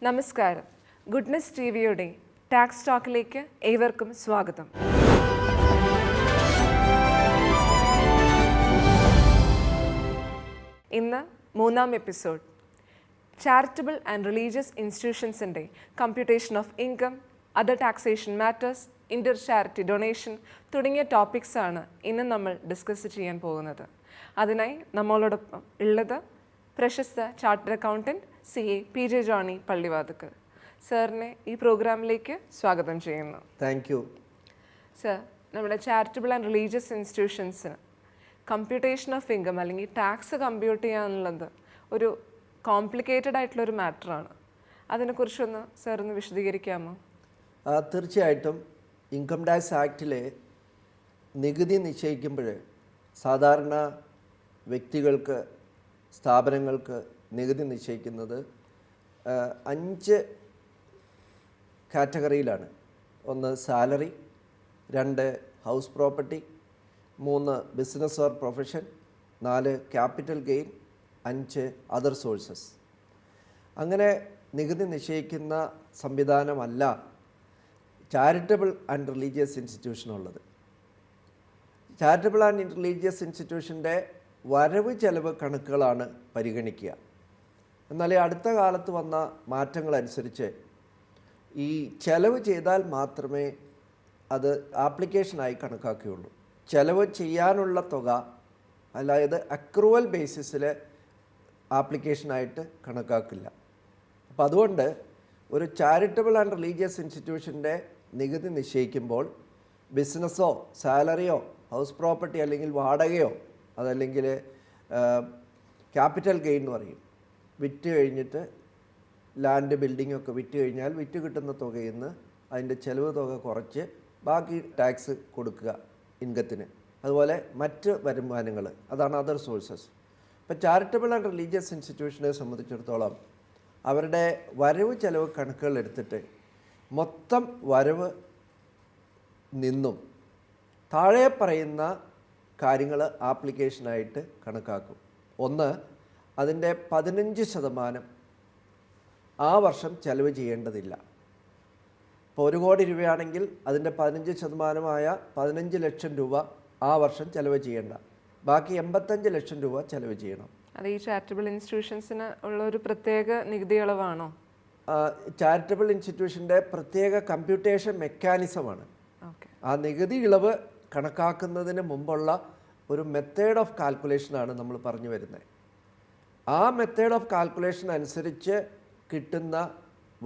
നമസ്കാരം. ഗുഡ്നസ് ടിവിയുടെ ടാക്സ് ടോക്കിലേക്ക് ഏവർക്കും സ്വാഗതം. ഇന്ന് മൂന്നാം എപ്പിസോഡ് ചാരിറ്റബിൾ ആൻഡ് റിലീജിയസ് ഇൻസ്റ്റിറ്റ്യൂഷൻസിൻ്റെ computation of income, other taxation matters, inter charity donation തുടങ്ങിയ ടോപ്പിക്സാണ് ഇന്ന് നമ്മൾ ഡിസ്കസ് ചെയ്യാൻ പോകുന്നത്. അതിനായി നമ്മളോടൊപ്പം ഉള്ളത് പ്രശസ്ത chartered accountant CA PJ Johny Pallivathukkal. സാറിനെ ഈ പ്രോഗ്രാമിലേക്ക് സ്വാഗതം ചെയ്യുന്നു. Thank you sir. നമ്മുടെ ചാരിറ്റബിൾ ആൻഡ് റിലീജിയസ് ഇൻസ്റ്റിറ്റ്യൂഷൻസിന് കമ്പ്യൂട്ടേഷൻ ഓഫ് ഇൻകം അല്ലെങ്കിൽ ടാക്സ് കമ്പ്യൂട്ട് ചെയ്യാന്നുള്ളത് ഒരു കോംപ്ലിക്കേറ്റഡ് ആയിട്ടുള്ളൊരു മാറ്ററാണ്. അതിനെക്കുറിച്ചൊന്ന് സാർ ഒന്ന് വിശദീകരിക്കാമോ? തീർച്ചയായിട്ടും. ഇൻകം ടാക്സ് ആക്ടിലെ നികുതി നിശ്ചയിക്കുമ്പോൾ സാധാരണ വ്യക്തികൾക്ക്, സ്ഥാപനങ്ങൾക്ക് നികുതി നിശ്ചയിക്കുന്നത് 5 കാറ്റഗറിയിലാണ്. 1 salary, 2 house property, 3 business or profession, 4 capital gain, 5 other sources. അങ്ങനെ നികുതി നിശ്ചയിക്കുന്ന സംവിധാനമല്ല ചാരിറ്റബിൾ ആൻഡ് റിലീജിയസ് ഇൻസ്റ്റിറ്റ്യൂഷനുള്ളത്. ചാരിറ്റബിൾ ആൻഡ് റിലീജിയസ് ഇൻസ്റ്റിറ്റ്യൂഷൻ്റെ വരവ് ചെലവ് കണക്കുകളാണ് പരിഗണിക്കുക. എന്നാൽ അടുത്ത കാലത്ത് വന്ന മാറ്റങ്ങളനുസരിച്ച് ഈ ചെലവ് ചെയ്താൽ മാത്രമേ അത് ആപ്ലിക്കേഷനായി കണക്കാക്കുകയുള്ളൂ. ചെലവ് ചെയ്യാനുള്ള തുക, അതായത് അക്രൂവൽ ബേസിസിൽ ആപ്ലിക്കേഷനായിട്ട് കണക്കാക്കില്ല. അപ്പോൾ അതുകൊണ്ട് ഒരു ചാരിറ്റബിൾ ആൻഡ് റിലീജിയസ് ഇൻസ്റ്റിറ്റ്യൂഷൻ്റെ നികുതി നിശ്ചയിക്കുമ്പോൾ ബിസിനസ്സോ സാലറിയോ ഹൗസ് പ്രോപ്പർട്ടി അല്ലെങ്കിൽ വാടകയോ അതല്ലെങ്കിൽ ക്യാപിറ്റൽ ഗെയിൻ എന്ന് പറയും, വിറ്റ് കഴിഞ്ഞിട്ട് ലാൻഡ് ബിൽഡിങ്ങൊക്കെ വിറ്റ് കഴിഞ്ഞാൽ വിറ്റ് കിട്ടുന്ന തുകയിൽ നിന്ന് അതിൻ്റെ ചെലവ് തുക കുറച്ച് ബാക്കി ടാക്സ് കൊടുക്കുക ഇൻകത്തിന്. അതുപോലെ മറ്റ് വരുമാനങ്ങൾ, അതാണ് അതർ സോഴ്സസ്. ഇപ്പോൾ ചാരിറ്റബിൾ ആൻഡ് റിലീജിയസ് ഇൻസ്റ്റിറ്റ്യൂഷനെ സംബന്ധിച്ചിടത്തോളം അവരുടെ വരവ് ചെലവ് കണക്കുകൾ എടുത്തിട്ട് മൊത്തം വരവ് നിന്നും താഴെ പറയുന്ന കാര്യങ്ങൾ ആപ്ലിക്കേഷനായിട്ട് കണക്കാക്കും. 1, അതിൻ്റെ 15% ആ വർഷം ചെലവ് ചെയ്യേണ്ടതില്ല. ഇപ്പോൾ 1 കോടി രൂപയാണെങ്കിൽ അതിൻ്റെ 15% 15 ലക്ഷം രൂപ ആ വർഷം ചെലവ് ചെയ്യേണ്ട, ബാക്കി 85 ലക്ഷം രൂപ ചെലവ് ചെയ്യണം. അത് ഈ ചാരിറ്റബിൾ ഇൻസ്റ്റിറ്റ്യൂഷൻസിന് ഉള്ള ഒരു പ്രത്യേക നികുതി ഇളവാണോ? ചാരിറ്റബിൾ ഇൻസ്റ്റിറ്റ്യൂഷൻ്റെ പ്രത്യേക കമ്പ്യൂട്ടേഷൻ മെക്കാനിസമാണ്. ആ നികുതി ഇളവ് കണക്കാക്കുന്നതിന് മുമ്പുള്ള ഒരു മെത്തേഡ് ഓഫ് കാൽക്കുലേഷനാണ് നമ്മൾ പറഞ്ഞു വരുന്നത്. ആ മെത്തേഡ് ഓഫ് കാൽക്കുലേഷൻ അനുസരിച്ച് കിട്ടുന്ന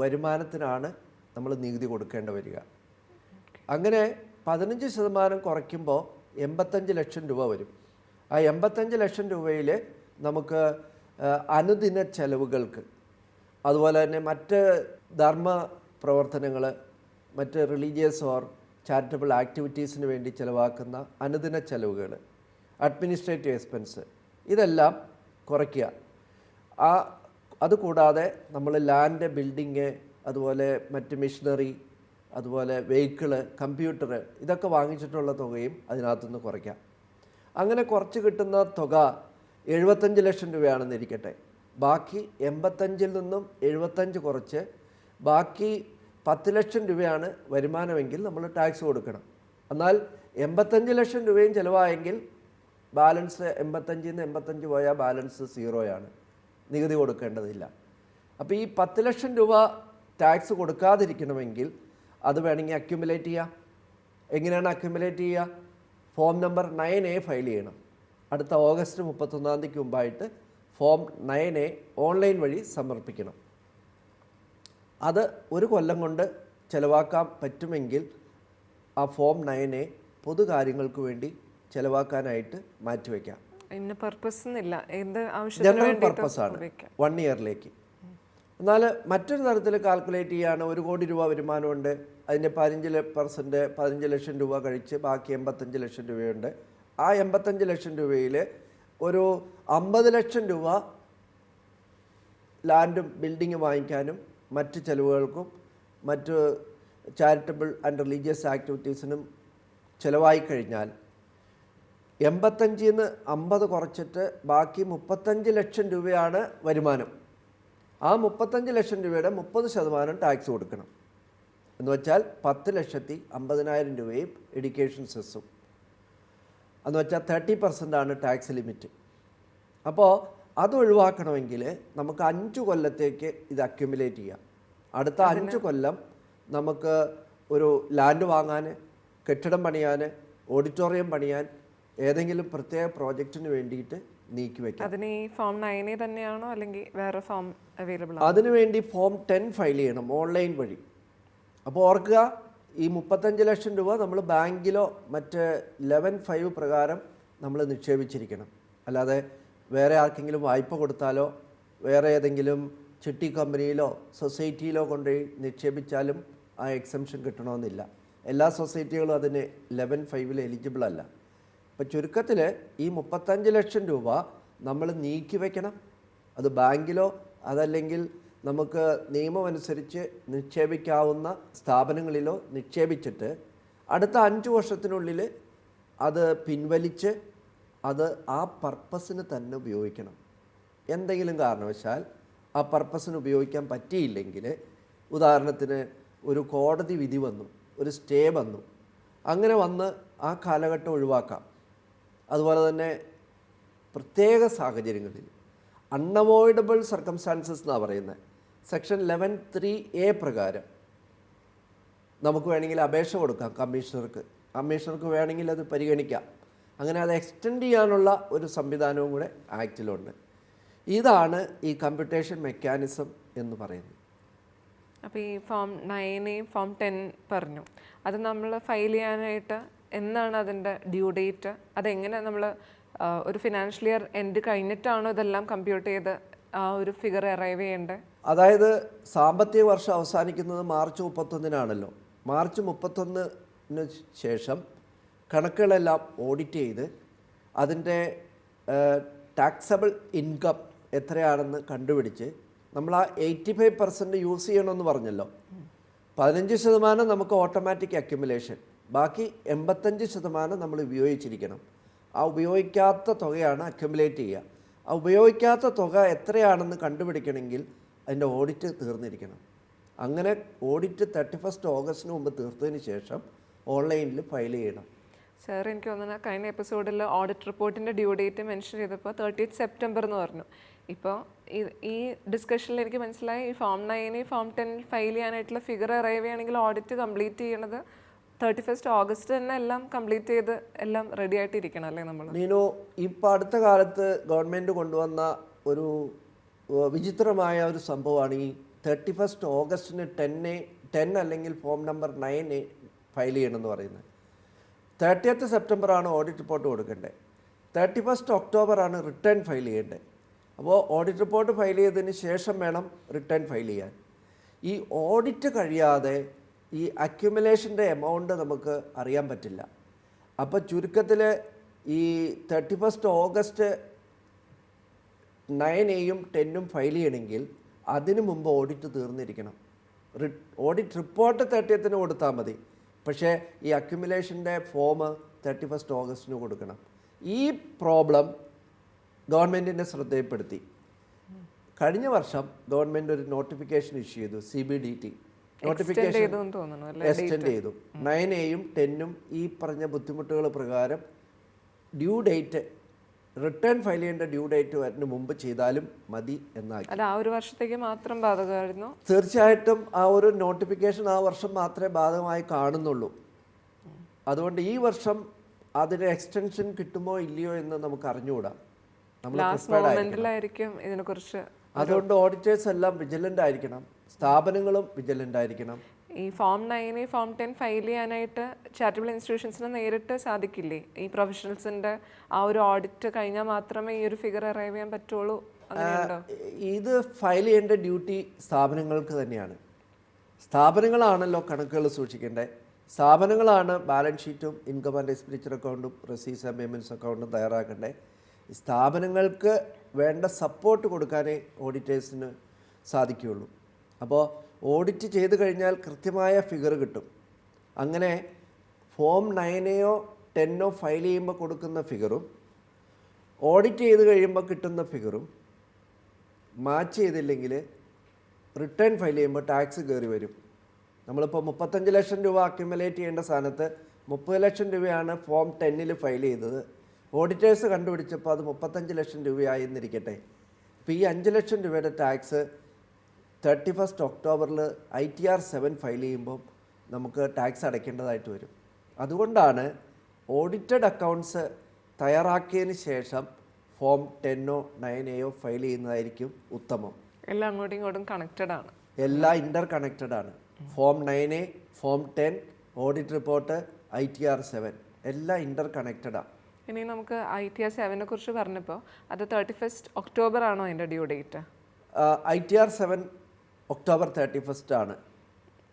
വരുമാനത്തിനാണ് നമ്മൾ നികുതി കൊടുക്കേണ്ടി വരിക. അങ്ങനെ 15% കുറയ്ക്കുമ്പോൾ 85 ലക്ഷം രൂപ വരും. ആ 85 ലക്ഷം രൂപയിൽ നമുക്ക് അനുദിന ചെലവുകൾക്ക്, അതുപോലെ തന്നെ മറ്റ് ധർമ്മ പ്രവർത്തനങ്ങൾ, മറ്റ് റിലീജിയസ് ഓർ ചാരിറ്റബിൾ ആക്ടിവിറ്റീസിന് വേണ്ടി ചിലവാക്കുന്ന അനുദിന ചെലവുകൾ, അഡ്മിനിസ്ട്രേറ്റീവ് എക്സ്പെൻസ്, ഇതെല്ലാം കുറയ്ക്കുക. അതുകൂടാതെ നമ്മൾ ലാൻഡ്, ബിൽഡിങ്, അതുപോലെ മറ്റ് മെഷീനറി, അതുപോലെ വെഹിക്കിള്, കമ്പ്യൂട്ടർ, ഇതൊക്കെ വാങ്ങിച്ചിട്ടുള്ള തുകയും അതിനകത്തുനിന്ന് കുറയ്ക്കാം. അങ്ങനെ കുറച്ച് കിട്ടുന്ന തുക 75 ലക്ഷം രൂപയാണെന്നിരിക്കട്ടെ. ബാക്കി 85 നിന്നും 75 കുറച്ച് ബാക്കി 10 ലക്ഷം രൂപയാണ് വരുമാനമെങ്കിൽ നമ്മൾ ടാക്സ് കൊടുക്കണം. എന്നാൽ 85 ലക്ഷം രൂപയും ചിലവായെങ്കിൽ ബാലൻസ് 85 നിന്ന് 85 പോയാൽ ബാലൻസ് 0 നികുതി കൊടുക്കേണ്ടതില്ല. അപ്പോൾ ഈ 10 ലക്ഷം രൂപ ടാക്സ് കൊടുക്കാതിരിക്കണമെങ്കിൽ അത് വേണമെങ്കിൽ അക്യുമുലേറ്റ് ചെയ്യാം. എങ്ങനെയാണ് അക്യുമുലേറ്റ് ചെയ്യുക? ഫോം നമ്പർ 9A ഫയൽ ചെയ്യണം. അടുത്ത ഓഗസ്റ്റ് 31 മുമ്പായിട്ട് ഫോം 9A ഓൺലൈൻ വഴി സമർപ്പിക്കണം. അത് 1 കൊല്ലം കൊണ്ട് ചിലവാക്കാൻ പറ്റുമെങ്കിൽ ആ ഫോം 9A പൊതുകാര്യങ്ങൾക്ക് വേണ്ടി ചിലവാക്കാനായിട്ട് മാറ്റിവെക്കാം. ജനറൽ പർപ്പസാണ് 1 ഇയറിലേക്ക്. എന്നാൽ മറ്റൊരു തരത്തിൽ കാൽക്കുലേറ്റ് ചെയ്യുകയാണ്. 1 കോടി രൂപ വരുമാനമുണ്ട്, അതിൻ്റെ 15 ലക്ഷം രൂപ കഴിച്ച് ബാക്കി 85 ലക്ഷം രൂപയുണ്ട്. ആ 85 ലക്ഷം രൂപയിൽ ഒരു 50 ലക്ഷം രൂപ ലാൻഡും ബിൽഡിങ് വാങ്ങിക്കാനും മറ്റ് ചെലവുകൾക്കും മറ്റ് ചാരിറ്റബിൾ ആൻഡ് റിലീജിയസ് ആക്ടിവിറ്റീസിനും ചിലവായി കഴിഞ്ഞാൽ 85 നിന്ന് 50 കുറച്ചിട്ട് ബാക്കി 35 ലക്ഷം രൂപയാണ് വരുമാനം. ആ 35 ലക്ഷം രൂപയുടെ 30% ടാക്സ് കൊടുക്കണം. എന്ന് വെച്ചാൽ 10,50,000 രൂപയും എഡ്യൂക്കേഷൻ സെസ്സും. എന്ന് വെച്ചാൽ 30% ആണ് ടാക്സ് ലിമിറ്റ്. അപ്പോൾ അത് ഒഴിവാക്കണമെങ്കിൽ നമുക്ക് 5 കൊല്ലത്തേക്ക് ഇത് അക്യുമുലേറ്റ് ചെയ്യാം. അടുത്ത 5 കൊല്ലം നമുക്ക് ഒരു ലാൻഡ് വാങ്ങാൻ, കെട്ടിടം പണിയാൻ, ഓഡിറ്റോറിയം പണിയാൻ, ഏതെങ്കിലും പ്രത്യേക പ്രോജക്റ്റിന് വേണ്ടിയിട്ട് നീക്കി വയ്ക്കാം. അതിന് ഈ ഫോം 9 തന്നെയാണോ അല്ലെങ്കിൽ വേറെ ഫോം അവൈലബിൾ? അതിനുവേണ്ടി ഫോം 10 ഫയൽ ചെയ്യണം ഓൺലൈൻ വഴി. അപ്പോൾ ഓർക്കുക, ഈ 35 ലക്ഷം രൂപ നമ്മൾ ബാങ്കിലോ മറ്റ് 11(5) പ്രകാരം നമ്മൾ നിക്ഷേപിച്ചിരിക്കണം. അല്ലാതെ വേറെ ആർക്കെങ്കിലും വായ്പ കൊടുത്താലോ വേറെ ഏതെങ്കിലും ചിട്ടി കമ്പനിയിലോ സൊസൈറ്റിയിലോ കൊണ്ടുപോയി നിക്ഷേപിച്ചാലും ആ എക്സംഷൻ കിട്ടണമെന്നില്ല. എല്ലാ സൊസൈറ്റികളും അതിന് 11(5) എലിജിബിൾ അല്ല. അപ്പോൾ ചുരുക്കത്തിൽ ഈ 35 ലക്ഷം രൂപ നമ്മൾ നീക്കി വയ്ക്കണം. അത് ബാങ്കിലോ അതല്ലെങ്കിൽ നമുക്ക് നിയമമനുസരിച്ച് നിക്ഷേപിക്കാവുന്ന സ്ഥാപനങ്ങളിലോ നിക്ഷേപിച്ചിട്ട് അടുത്ത 5 വർഷത്തിനുള്ളിൽ അത് പിൻവലിച്ച് അത് ആ പർപ്പസിന് തന്നെ ഉപയോഗിക്കണം. എന്തെങ്കിലും കാരണവശാൽ ആ പർപ്പസിന് ഉപയോഗിക്കാൻ പറ്റിയില്ലെങ്കിൽ, ഉദാഹരണത്തിന് ഒരു കോടതി വിധി വന്നു, ഒരു സ്റ്റേ വന്നു, അങ്ങനെ വന്ന് ആ കാലഘട്ടം ഒഴിവാക്കാം. അതുപോലെ തന്നെ പ്രത്യേക സാഹചര്യങ്ങളിൽ അൺഅവോയ്ഡബിൾ സർക്കംസ്റ്റാൻസസ് എന്നാണ് പറയുന്നത്. സെക്ഷൻ 11(3)A പ്രകാരം നമുക്ക് വേണമെങ്കിൽ അപേക്ഷ കൊടുക്കാം കമ്മീഷണർക്ക് വേണമെങ്കിൽ അത് പരിഗണിക്കാം. അങ്ങനെ അത് എക്സ്റ്റെൻഡ് ചെയ്യാനുള്ള ഒരു സംവിധാനവും കൂടെ ആക്റ്റിലുണ്ട്. ഇതാണ് ഈ കമ്പ്യൂട്ടേഷൻ മെക്കാനിസം എന്ന് പറയുന്നത്. അപ്പോൾ ഈ ഫോം 9 ഫോം 10 പറഞ്ഞു, അത് നമ്മൾ ഫയൽ ചെയ്യാനായിട്ട് എന്നാണ് അതിൻ്റെ ഡ്യൂ ഡേറ്റ്? അതെങ്ങനെ നമ്മൾ ഒരു ഫിനാൻഷ്യൽ ഇയർ എൻഡ് കഴിഞ്ഞിട്ടാണോ ഇതെല്ലാം കമ്പ്യൂട്ട് ചെയ്ത് ആ ഒരു ഫിഗർ അറൈവ് ചെയ്യേണ്ടത്? അതായത് സാമ്പത്തിക വർഷം അവസാനിക്കുന്നത് മാർച്ച് 31-നാണല്ലോ. മാർച്ച് 31-ന് ശേഷം കണക്കുകളെല്ലാം ഓഡിറ്റ് ചെയ്ത് അതിൻ്റെ ടാക്സബിൾ ഇൻകം എത്രയാണെന്ന് കണ്ടുപിടിച്ച് നമ്മൾ ആ 85% യൂസ് ചെയ്യണമെന്ന് പറഞ്ഞല്ലോ. 15% നമുക്ക് ഓട്ടോമാറ്റിക് അക്യുമുലേഷൻ, ബാക്കി 85% നമ്മൾ ഉപയോഗിച്ചിരിക്കണം. ആ ഉപയോഗിക്കാത്ത തുകയാണ് അക്യുമുലേറ്റ് ചെയ്യുക. ആ ഉപയോഗിക്കാത്ത തുക എത്രയാണെന്ന് കണ്ടുപിടിക്കണമെങ്കിൽ അതിൻ്റെ ഓഡിറ്റ് തീർന്നിരിക്കണം. അങ്ങനെ ഓഡിറ്റ് 31 ഓഗസ്റ്റിന് മുമ്പ് തീർത്തതിന് ശേഷം ഓൺലൈനിൽ ഫയൽ ചെയ്യണം. സാർ, എനിക്ക് തോന്നുന്നു കഴിഞ്ഞ എപ്പിസോഡിൽ ഓഡിറ്റ് റിപ്പോർട്ടിൻ്റെ ഡ്യൂ ഡേറ്റ് മെൻഷൻ ചെയ്തപ്പോൾ 30 സെപ്റ്റംബർ എന്ന് പറഞ്ഞു. ഇപ്പോൾ ഈ ഡിസ്കഷനിൽ എനിക്ക് മനസ്സിലായി ഈ ഫോം 9 ഫോം 10 ഫയൽ ചെയ്യാനായിട്ടുള്ള ഫിഗർ അറൈവ് ചെയ്യണമെങ്കിൽ ഓഡിറ്റ് കംപ്ലീറ്റ് ചെയ്യണത് 31 ഓഗസ്റ്റ് തന്നെ എല്ലാം കംപ്ലീറ്റ് ചെയ്ത് എല്ലാം റെഡി ആയിട്ടിരിക്കണം അല്ലേ നമ്മൾ? നീനു, ഇപ്പോൾ അടുത്ത കാലത്ത് ഗവൺമെൻറ് കൊണ്ടുവന്ന ഒരു വിചിത്രമായ ഒരു സംഭവമാണ് ഈ 31 ഓഗസ്റ്റിന് 10 അല്ലെങ്കിൽ ഫോം നമ്പർ 9 ഫയൽ ചെയ്യണമെന്ന് പറയുന്നത്. 30 സെപ്റ്റംബറാണ് ഓഡിറ്റ് റിപ്പോർട്ട് കൊടുക്കേണ്ടത്. 31 ഒക്ടോബറാണ് റിട്ടേൺ ഫയൽ ചെയ്യേണ്ടത്. അപ്പോൾ ഓഡിറ്റ് റിപ്പോർട്ട് ഫയൽ ചെയ്തതിന് ശേഷം വേണം റിട്ടേൺ ഫയൽ ചെയ്യാൻ. ഈ ഓഡിറ്റ് കഴിയാതെ ഈ അക്യുമുലേഷൻ്റെ എമൗണ്ട് നമുക്ക് അറിയാൻ പറ്റില്ല. അപ്പോൾ ചുരുക്കത്തിൽ ഈ 31 ഓഗസ്റ്റ് 9 10 ഫയൽ ചെയ്യണമെങ്കിൽ അതിനു മുമ്പ് ഓഡിറ്റ് തീർന്നിരിക്കണം. ഓഡിറ്റ് റിപ്പോർട്ട് 30 കൊടുത്താൽ മതി, പക്ഷേ ഈ അക്യുമുലേഷൻ്റെ ഫോം 31 ഓഗസ്റ്റിന് കൊടുക്കണം. ഈ പ്രോബ്ലം ഗവൺമെൻറ്റിൻ്റെ ശ്രദ്ധയിൽപ്പെടുത്തി. കഴിഞ്ഞ വർഷം ഗവൺമെൻറ് ഒരു നോട്ടിഫിക്കേഷൻ ഇഷ്യൂ ചെയ്തു, CBDT നോട്ടിഫിക്കേഷൻ എക്സ്റ്റെൻഡ് ചെയ്തു. 9 10 ഈ പറഞ്ഞ ബുദ്ധിമുട്ടുകൾ പ്രകാരം ഡ്യൂ ഡേറ്റ്, റിട്ടേൺ ഫയൽ ചെയ്യേണ്ട ഡ്യൂ ഡേറ്റ് വരുന്നതിന് മുമ്പ് ചെയ്താലും മതി എന്നാക്കി. അത് ആ ഒരു വർഷത്തേക്ക് മാത്രം ബാധകമായിരുന്നു. തീർച്ചയായിട്ടും ആ ഒരു നോട്ടിഫിക്കേഷൻ ആ വർഷം മാത്രമേ ബാധകമായി കാണുന്നുള്ളൂ. അതുകൊണ്ട് ഈ വർഷം അതിന് എക്സ്റ്റൻഷൻ കിട്ടുമോ ഇല്ലയോ എന്ന് നമുക്ക് അറിഞ്ഞുകൂടാ. ഇതിനെക്കുറിച്ച് അതുകൊണ്ട് ഓഡിറ്റേഴ്സ് എല്ലാം വിജിലൻ്റ് ആയിരിക്കണം, സ്ഥാപനങ്ങളും വിജിലൻ്റ് ആയിരിക്കണം. ഈ ഫോം 9 ഫോം 10 ഫയൽ ചെയ്യാനായിട്ട് ചാരിറ്റബിൾ ഇൻസ്റ്റിറ്റ്യൂഷൻസിന് നേരിട്ട് സാധിക്കില്ലേ? ഈ പ്രൊഫഷണൽസിൻ്റെ ആ ഒരു ഓഡിറ്റ് കഴിഞ്ഞാൽ മാത്രമേ ഈ ഒരു ഫിഗർ അറൈവ് ചെയ്യാൻ പറ്റുള്ളൂ? ഇത് ഫയൽ ചെയ്യേണ്ട ഡ്യൂട്ടി സ്ഥാപനങ്ങൾക്ക് തന്നെയാണ്. സ്ഥാപനങ്ങളാണല്ലോ കണക്കുകൾ സൂക്ഷിക്കേണ്ടത്. സ്ഥാപനങ്ങളാണ് ബാലൻസ് ഷീറ്റും ഇൻകം ആൻഡ് എക്സ്പെൻഡിച്ചർ അക്കൗണ്ടും റെസീറ്റ്സ് ആൻഡ് പേയ്മെൻറ്റ്സ് അക്കൗണ്ടും തയ്യാറാക്കേണ്ടത്. സ്ഥാപനങ്ങൾക്ക് വേണ്ട സപ്പോർട്ട് കൊടുക്കാനേ ഓഡിറ്റേഴ്സിന് സാധിക്കുകയുള്ളൂ. അപ്പോൾ ഓഡിറ്റ് ചെയ്ത് കഴിഞ്ഞാൽ കൃത്യമായ ഫിഗർ കിട്ടും. അങ്ങനെ ഫോം 9 10 ഫയൽ ചെയ്യുമ്പോൾ കൊടുക്കുന്ന ഫിഗറും ഓഡിറ്റ് ചെയ്ത് കഴിയുമ്പോൾ കിട്ടുന്ന ഫിഗറും മാച്ച് ചെയ്തില്ലെങ്കിൽ റിട്ടേൺ ഫയൽ ചെയ്യുമ്പോൾ ടാക്സ് കയറി വരും. നമ്മളിപ്പോൾ 35 ലക്ഷം രൂപ അക്യുമുലേറ്റ് ചെയ്യേണ്ട സ്ഥാനത്ത് 30 ലക്ഷം രൂപയാണ് ഫോം 10ൽ ഫയൽ ചെയ്തത്. ഓഡിറ്റേഴ്സ് കണ്ടുപിടിച്ചപ്പോൾ അത് 35 ലക്ഷം രൂപയായി എന്നിരിക്കട്ടെ. ഇപ്പോൾ ഈ 5 ലക്ഷം രൂപയുടെ ടാക്സ് 31 ഒക്ടോബറിൽ ITR 7 ഫയൽ ചെയ്യുമ്പോൾ നമുക്ക് ടാക്സ് അടയ്ക്കേണ്ടതായിട്ട് വരും. അതുകൊണ്ടാണ് ഓഡിറ്റഡ് അക്കൗണ്ട്സ് തയ്യാറാക്കിയതിന് ശേഷം ഫോം 10ഓ 9A ഫയൽ ചെയ്യുന്നതായിരിക്കും ഉത്തമം. എല്ലാം അങ്ങോട്ടും ഇങ്ങോട്ടും കണക്റ്റഡ് ആണ്, എല്ലാം ഇൻ്റർ കണക്റ്റഡ് ആണ്. Form 9A, form 10, audit report, ITR 7 എല്ലാം ഇൻ്റർ കണക്റ്റഡാണ്. ഇനി നമുക്ക് ITR 7നെ കുറിച്ച് പറഞ്ഞപ്പോൾ അത് 31 ഒക്ടോബർ ആണോ അതിൻ്റെ ഡ്യൂ ഡേറ്റ്? ITR 7 ഒക്ടോബർ 31 ആണ്.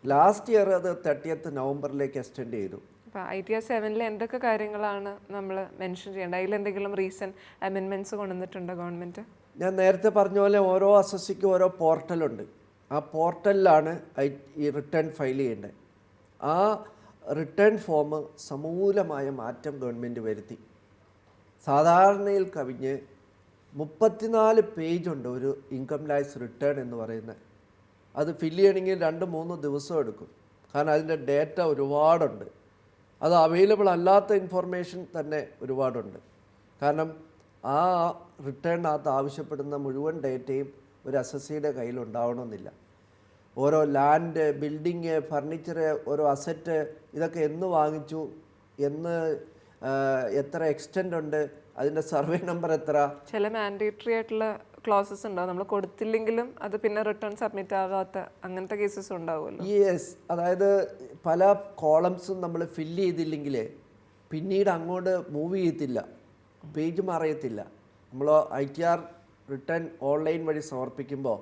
ലാസ്റ്റ് ഇയർ അത് 30th നവംബറിലേക്ക് എക്സ്റ്റെൻഡ് ചെയ്തു. അപ്പോൾ ITR 7ൽ എന്തൊക്കെ കാര്യങ്ങളാണ് നമ്മൾ മെൻഷൻ ചെയ്യേണ്ടത്? അതിലെന്തെങ്കിലും റീസെൻറ്റ് അമെൻമെൻറ്റ്സ് കൊണ്ടുവന്നിട്ടുണ്ടോ ഗവൺമെൻറ്? ഞാൻ നേരത്തെ പറഞ്ഞ പോലെ ഓരോ അസസ്സിക്കും ഓരോ പോർട്ടലുണ്ട്. ആ പോർട്ടലിലാണ് ഈ റിട്ടേൺ ഫയൽ ചെയ്യേണ്ടത്. ആ റിട്ടേൺ ഫോം സമൂലമായ മാറ്റം ഗവൺമെൻറ് വരുത്തി. സാധാരണയിൽ കവിഞ്ഞ് 34 പേജുണ്ട് ഒരു ഇൻകം ടാക്സ് റിട്ടേൺ എന്ന് പറയുന്നത്. അത് ഫില്ല് ചെയ്യണമെങ്കിൽ 2-3 ദിവസം എടുക്കും. കാരണം അതിൻ്റെ ഡേറ്റ ഒരുപാടുണ്ട്. അത് അവൈലബിൾ അല്ലാത്ത ഇൻഫർമേഷൻ തന്നെ ഒരുപാടുണ്ട്. കാരണം ആ റിട്ടേണിനകത്ത് ആവശ്യപ്പെടുന്ന മുഴുവൻ ഡേറ്റയും ഒരു അസസ്സിയുടെ കയ്യിലുണ്ടാവണമെന്നില്ല. ഓരോ ലാൻഡ്, ബിൽഡിങ്, ഫർണിച്ചർ, ഓരോ അസറ്റ് ഇതൊക്കെ എന്ന് വാങ്ങിച്ചു, എന്ന് എത്ര എക്സ്റ്റെൻഡ് ഉണ്ട്, അതിൻ്റെ സർവേ നമ്പർ എത്ര. ചില മാൻഡേറ്ററി ആയിട്ടുള്ള ക്ലോസസ് ഉണ്ടാവും, നമ്മൾ കൊടുത്തില്ലെങ്കിലും അത് പിന്നെ റിട്ടേൺ സബ്മിറ്റ് ആകാത്ത അങ്ങനത്തെ കേസസ് ഉണ്ടാവുമല്ലോ. യെസ്, അതായത് പല കോളംസും നമ്മൾ ഫില്ല് ചെയ്തില്ലെങ്കിൽ പിന്നീട് അങ്ങോട്ട് മൂവ് ചെയ്യത്തില്ല, പേജ് മാറിയത്തില്ല. നമ്മൾ ITR റിട്ടേൺ ഓൺലൈൻ വഴി സമർപ്പിക്കുമ്പോൾ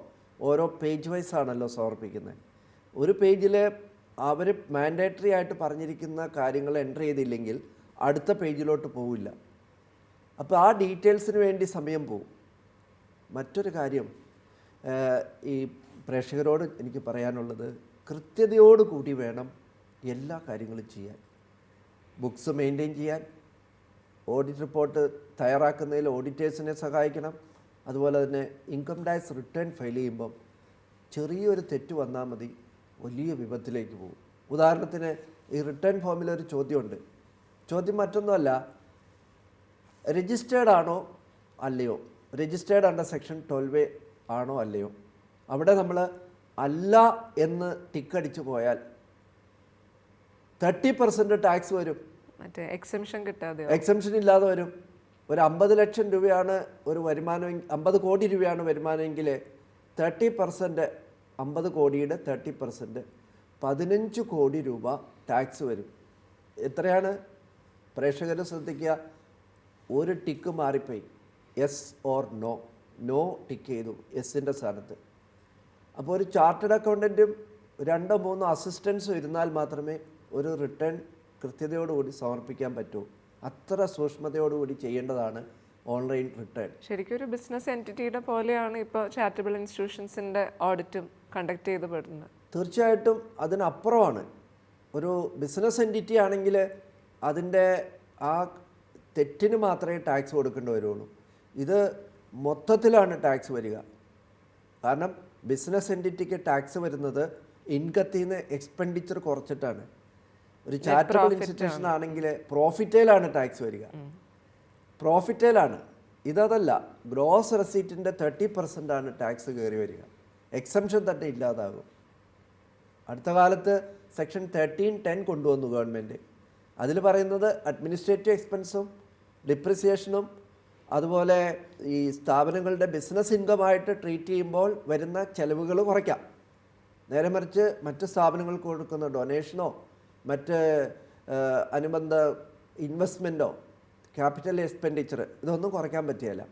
ഓരോ പേജ് വൈസ് ആണല്ലോ സമർപ്പിക്കുന്നത്. ഒരു പേജിൽ അവർ മാൻഡേറ്ററി ആയിട്ട് പറഞ്ഞിരിക്കുന്ന കാര്യങ്ങൾ എൻ്റർ ചെയ്തില്ലെങ്കിൽ അടുത്ത പേജിലോട്ട് പോവില്ല. അപ്പോൾ ആ ഡീറ്റെയിൽസിന് വേണ്ടി സമയം പോവും. മറ്റൊരു കാര്യം ഈ പ്രേക്ഷകരോട് എനിക്ക് പറയാനുള്ളത്, കൃത്യതയോടുകൂടി വേണം എല്ലാ കാര്യങ്ങളും ചെയ്യാൻ. ബുക്സ് മെയിൻറ്റെയിൻ ചെയ്യാൻ, ഓഡിറ്റ് റിപ്പോർട്ട് തയ്യാറാക്കുന്നതിൽ ഓഡിറ്റേഴ്സിനെ സഹായിക്കണം. അതുപോലെ തന്നെ ഇൻകം ടാക്സ് റിട്ടേൺ ഫയൽ ചെയ്യുമ്പം ചെറിയൊരു തെറ്റ് വന്നാൽ മതി, വലിയ വിപത്തിലേക്ക് പോകും. ഉദാഹരണത്തിന് ഈ റിട്ടേൺ ഫോമിലൊരു ചോദ്യമുണ്ട്. ചോദ്യം മറ്റൊന്നുമല്ല, രജിസ്റ്റേർഡ് ആണോ അല്ലയോ, രജിസ്റ്റേർഡ് അണ്ടർ സെക്ഷൻ 12A ആണോ അല്ലയോ. അവിടെ നമ്മൾ അല്ല എന്ന് ടിക്കടിച്ച് പോയാൽ 30% ടാക്സ് വരും. മറ്റേ എക്സംഷൻ കിട്ടാതെ, എക്സംഷൻ ഇല്ലാതെ വരും. ഒരു 50 ലക്ഷം രൂപയാണ് ഒരു വരുമാനം, 50 കോടി രൂപയാണ് വരുമാനമെങ്കിൽ 30%, 50 കോടിയുടെ 30% 15 കോടി രൂപ ടാക്സ് വരും. എത്രയാണ്? പ്രേക്ഷകർ ശ്രദ്ധിക്കുക, ഒരു ടിക്ക് മാറിപ്പോയി, yes or no, no tick ചെയ്തു യെസിൻ്റെ സ്ഥാനത്ത്. അപ്പോൾ ഒരു ചാർട്ടേഡ് അക്കൗണ്ടൻറ്റും 2-3 അസിസ്റ്റൻസും ഇരുന്നാൽ മാത്രമേ ഒരു റിട്ടേൺ കൃത്യതയോടുകൂടി സമർപ്പിക്കാൻ പറ്റൂ. അത്ര സൂക്ഷ്മതയോടുകൂടി ചെയ്യേണ്ടതാണ് ഓൺലൈൻ റിട്ടേൺ. ശരിക്കും ഒരു ബിസിനസ് എൻറ്റിറ്റിയുടെ പോലെയാണ് ഇപ്പോൾ ചാരിറ്റബിൾ ഇൻസ്റ്റിറ്റ്യൂഷൻസിൻ്റെ ഓഡിറ്റും കണ്ടക്ട് ചെയ്യപ്പെടുന്നത്. തീർച്ചയായിട്ടും അതിനപ്പുറമാണ്. ഒരു ബിസിനസ് എൻറ്റിറ്റി ആണെങ്കിൽ അതിൻ്റെ ആ തെറ്റിന് മാത്രമേ ടാക്സ് കൊടുക്കേണ്ടി വരുള്ളൂ. ഇത് മൊത്തത്തിലാണ് ടാക്സ് വരിക. കാരണം ബിസിനസ് എൻറ്റിറ്റിക്ക് ടാക്സ് വരുന്നത് ഇൻകത്തിൽ നിന്ന് എക്സ്പെൻഡിച്ചർ കുറച്ചിട്ടാണ്. ഒരു ചാരിറ്റബിൾ ഇൻസ്റ്റിറ്റ്യൂഷൻ ആണെങ്കിൽ പ്രോഫിറ്റേലാണ് ടാക്സ് വരിക, പ്രോഫിറ്റേലാണ്. ഇതല്ല, ഗ്രോസ് റെസീറ്റിൻ്റെ 30% ആണ് ടാക്സ് കയറി വരിക. എക്സംഷൻ തന്നെ ഇല്ലാതാകും. അടുത്ത കാലത്ത് സെക്ഷൻ 13(10) കൊണ്ടുവന്നു ഗവൺമെൻറ്. അതിൽ പറയുന്നത് അഡ്മിനിസ്ട്രേറ്റീവ് എക്സ്പെൻസും ഡിപ്രിസിയേഷനും അതുപോലെ ഈ സ്ഥാപനങ്ങളുടെ ബിസിനസ് ഇൻകമായിട്ട് ട്രീറ്റ് ചെയ്യുമ്പോൾ വരുന്ന ചെലവുകൾ കുറയ്ക്കാം. നേരെ മറിച്ച് മറ്റ് സ്ഥാപനങ്ങൾക്ക് കൊടുക്കുന്ന ഡൊണേഷനോ മറ്റ് അനുബന്ധ ഇൻവെസ്റ്റ്മെൻറ്റോ ക്യാപിറ്റൽ എക്സ്പെൻഡിച്ചർ ഇതൊന്നും കുറയ്ക്കാൻ പറ്റുകയില്ല.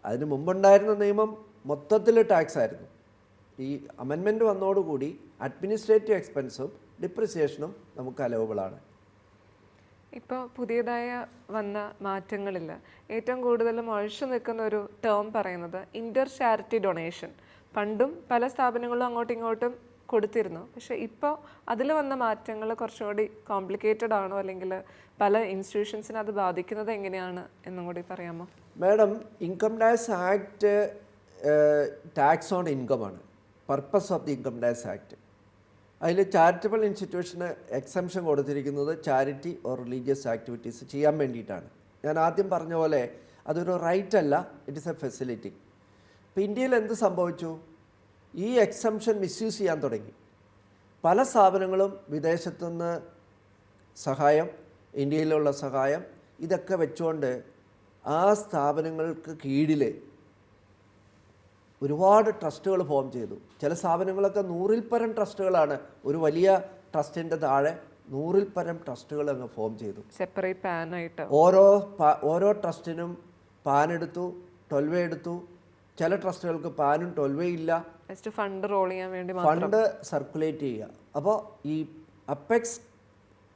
അതിന് മുമ്പുണ്ടായിരുന്ന നിയമം മൊത്തത്തിൽ ടാക്സ് ആയിരുന്നു. ഈ അമെൻമെൻറ്റ് വന്നതോടുകൂടി അഡ്മിനിസ്ട്രേറ്റീവ് എക്സ്പെൻസും ഡിപ്രിസിയേഷനും നമുക്ക് അലവബിളാണ്. ഇപ്പോൾ പുതിയതായ വന്ന മാറ്റങ്ങളിൽ ഏറ്റവും കൂടുതൽ മുഴച്ചു നിൽക്കുന്ന ഒരു ടേം പറയുന്നത് ഇൻ്റർ ചാരിറ്റി ഡൊണേഷൻ. പണ്ടും പല സ്ഥാപനങ്ങളും അങ്ങോട്ടും ഇങ്ങോട്ടും കൊടുത്തിരുന്നു, പക്ഷേ ഇപ്പോൾ അതിൽ വന്ന മാറ്റങ്ങൾ കുറച്ചുകൂടി കോംപ്ലിക്കേറ്റഡ് ആണോ, അല്ലെങ്കിൽ പല ഇൻസ്റ്റിറ്റ്യൂഷൻസിനെ അത് ബാധിക്കുന്നത് എങ്ങനെയാണ് എന്നും കൂടി പറയാമോ? Madam, income tax act tax on ഇൻകമാണ്. Purpose of the income tax act. അതിൽ ചാരിറ്റബിൾ ഇൻസ്റ്റിറ്റ്യൂഷന് എക്സംഷൻ കൊടുത്തിരിക്കുന്നത് ചാരിറ്റി ഓർ റിലീജിയസ് ആക്ടിവിറ്റീസ് ചെയ്യാൻ വേണ്ടിയിട്ടാണ്. ഞാൻ ആദ്യം പറഞ്ഞ പോലെ അതൊരു റൈറ്റ് അല്ല, ഇറ്റ് ഇസ് എ ഫെസിലിറ്റി. ഇപ്പോൾ ഇന്ത്യയിൽ എന്ത് സംഭവിച്ചു? ഈ എക്സംഷൻ മിസ്യൂസ് ചെയ്യാൻ തുടങ്ങി. പല സ്ഥാപനങ്ങളും വിദേശത്തുനിന്ന് സഹായം, ഇന്ത്യയിലുള്ള സഹായം, ഇതൊക്കെ വെച്ചുകൊണ്ട് ആ സ്ഥാപനങ്ങൾക്ക് കീഴിൽ ഒരുപാട് ട്രസ്റ്റുകൾ ഫോം ചെയ്തു. ചില സ്ഥാപനങ്ങളൊക്കെ 100-ൽ പരം ട്രസ്റ്റുകളാണ്, ഒരു വലിയ ട്രസ്റ്റിൻ്റെ താഴെ 100-ൽ പരം ട്രസ്റ്റുകൾ അങ്ങ് ഫോം ചെയ്തു. സെപ്പറേറ്റ് പാനായിട്ട് ഓരോ ട്രസ്റ്റിനും പാൻ എടുത്തു, 12 എടുത്തു. ചില ട്രസ്റ്റുകൾക്ക് പാനും 12 ഇല്ല. ഫണ്ട് റോൾ ചെയ്യാൻ വേണ്ടി ഫണ്ട് സർക്കുലേറ്റ് ചെയ്യുക. അപ്പോൾ ഈ അപ്പെക്സ്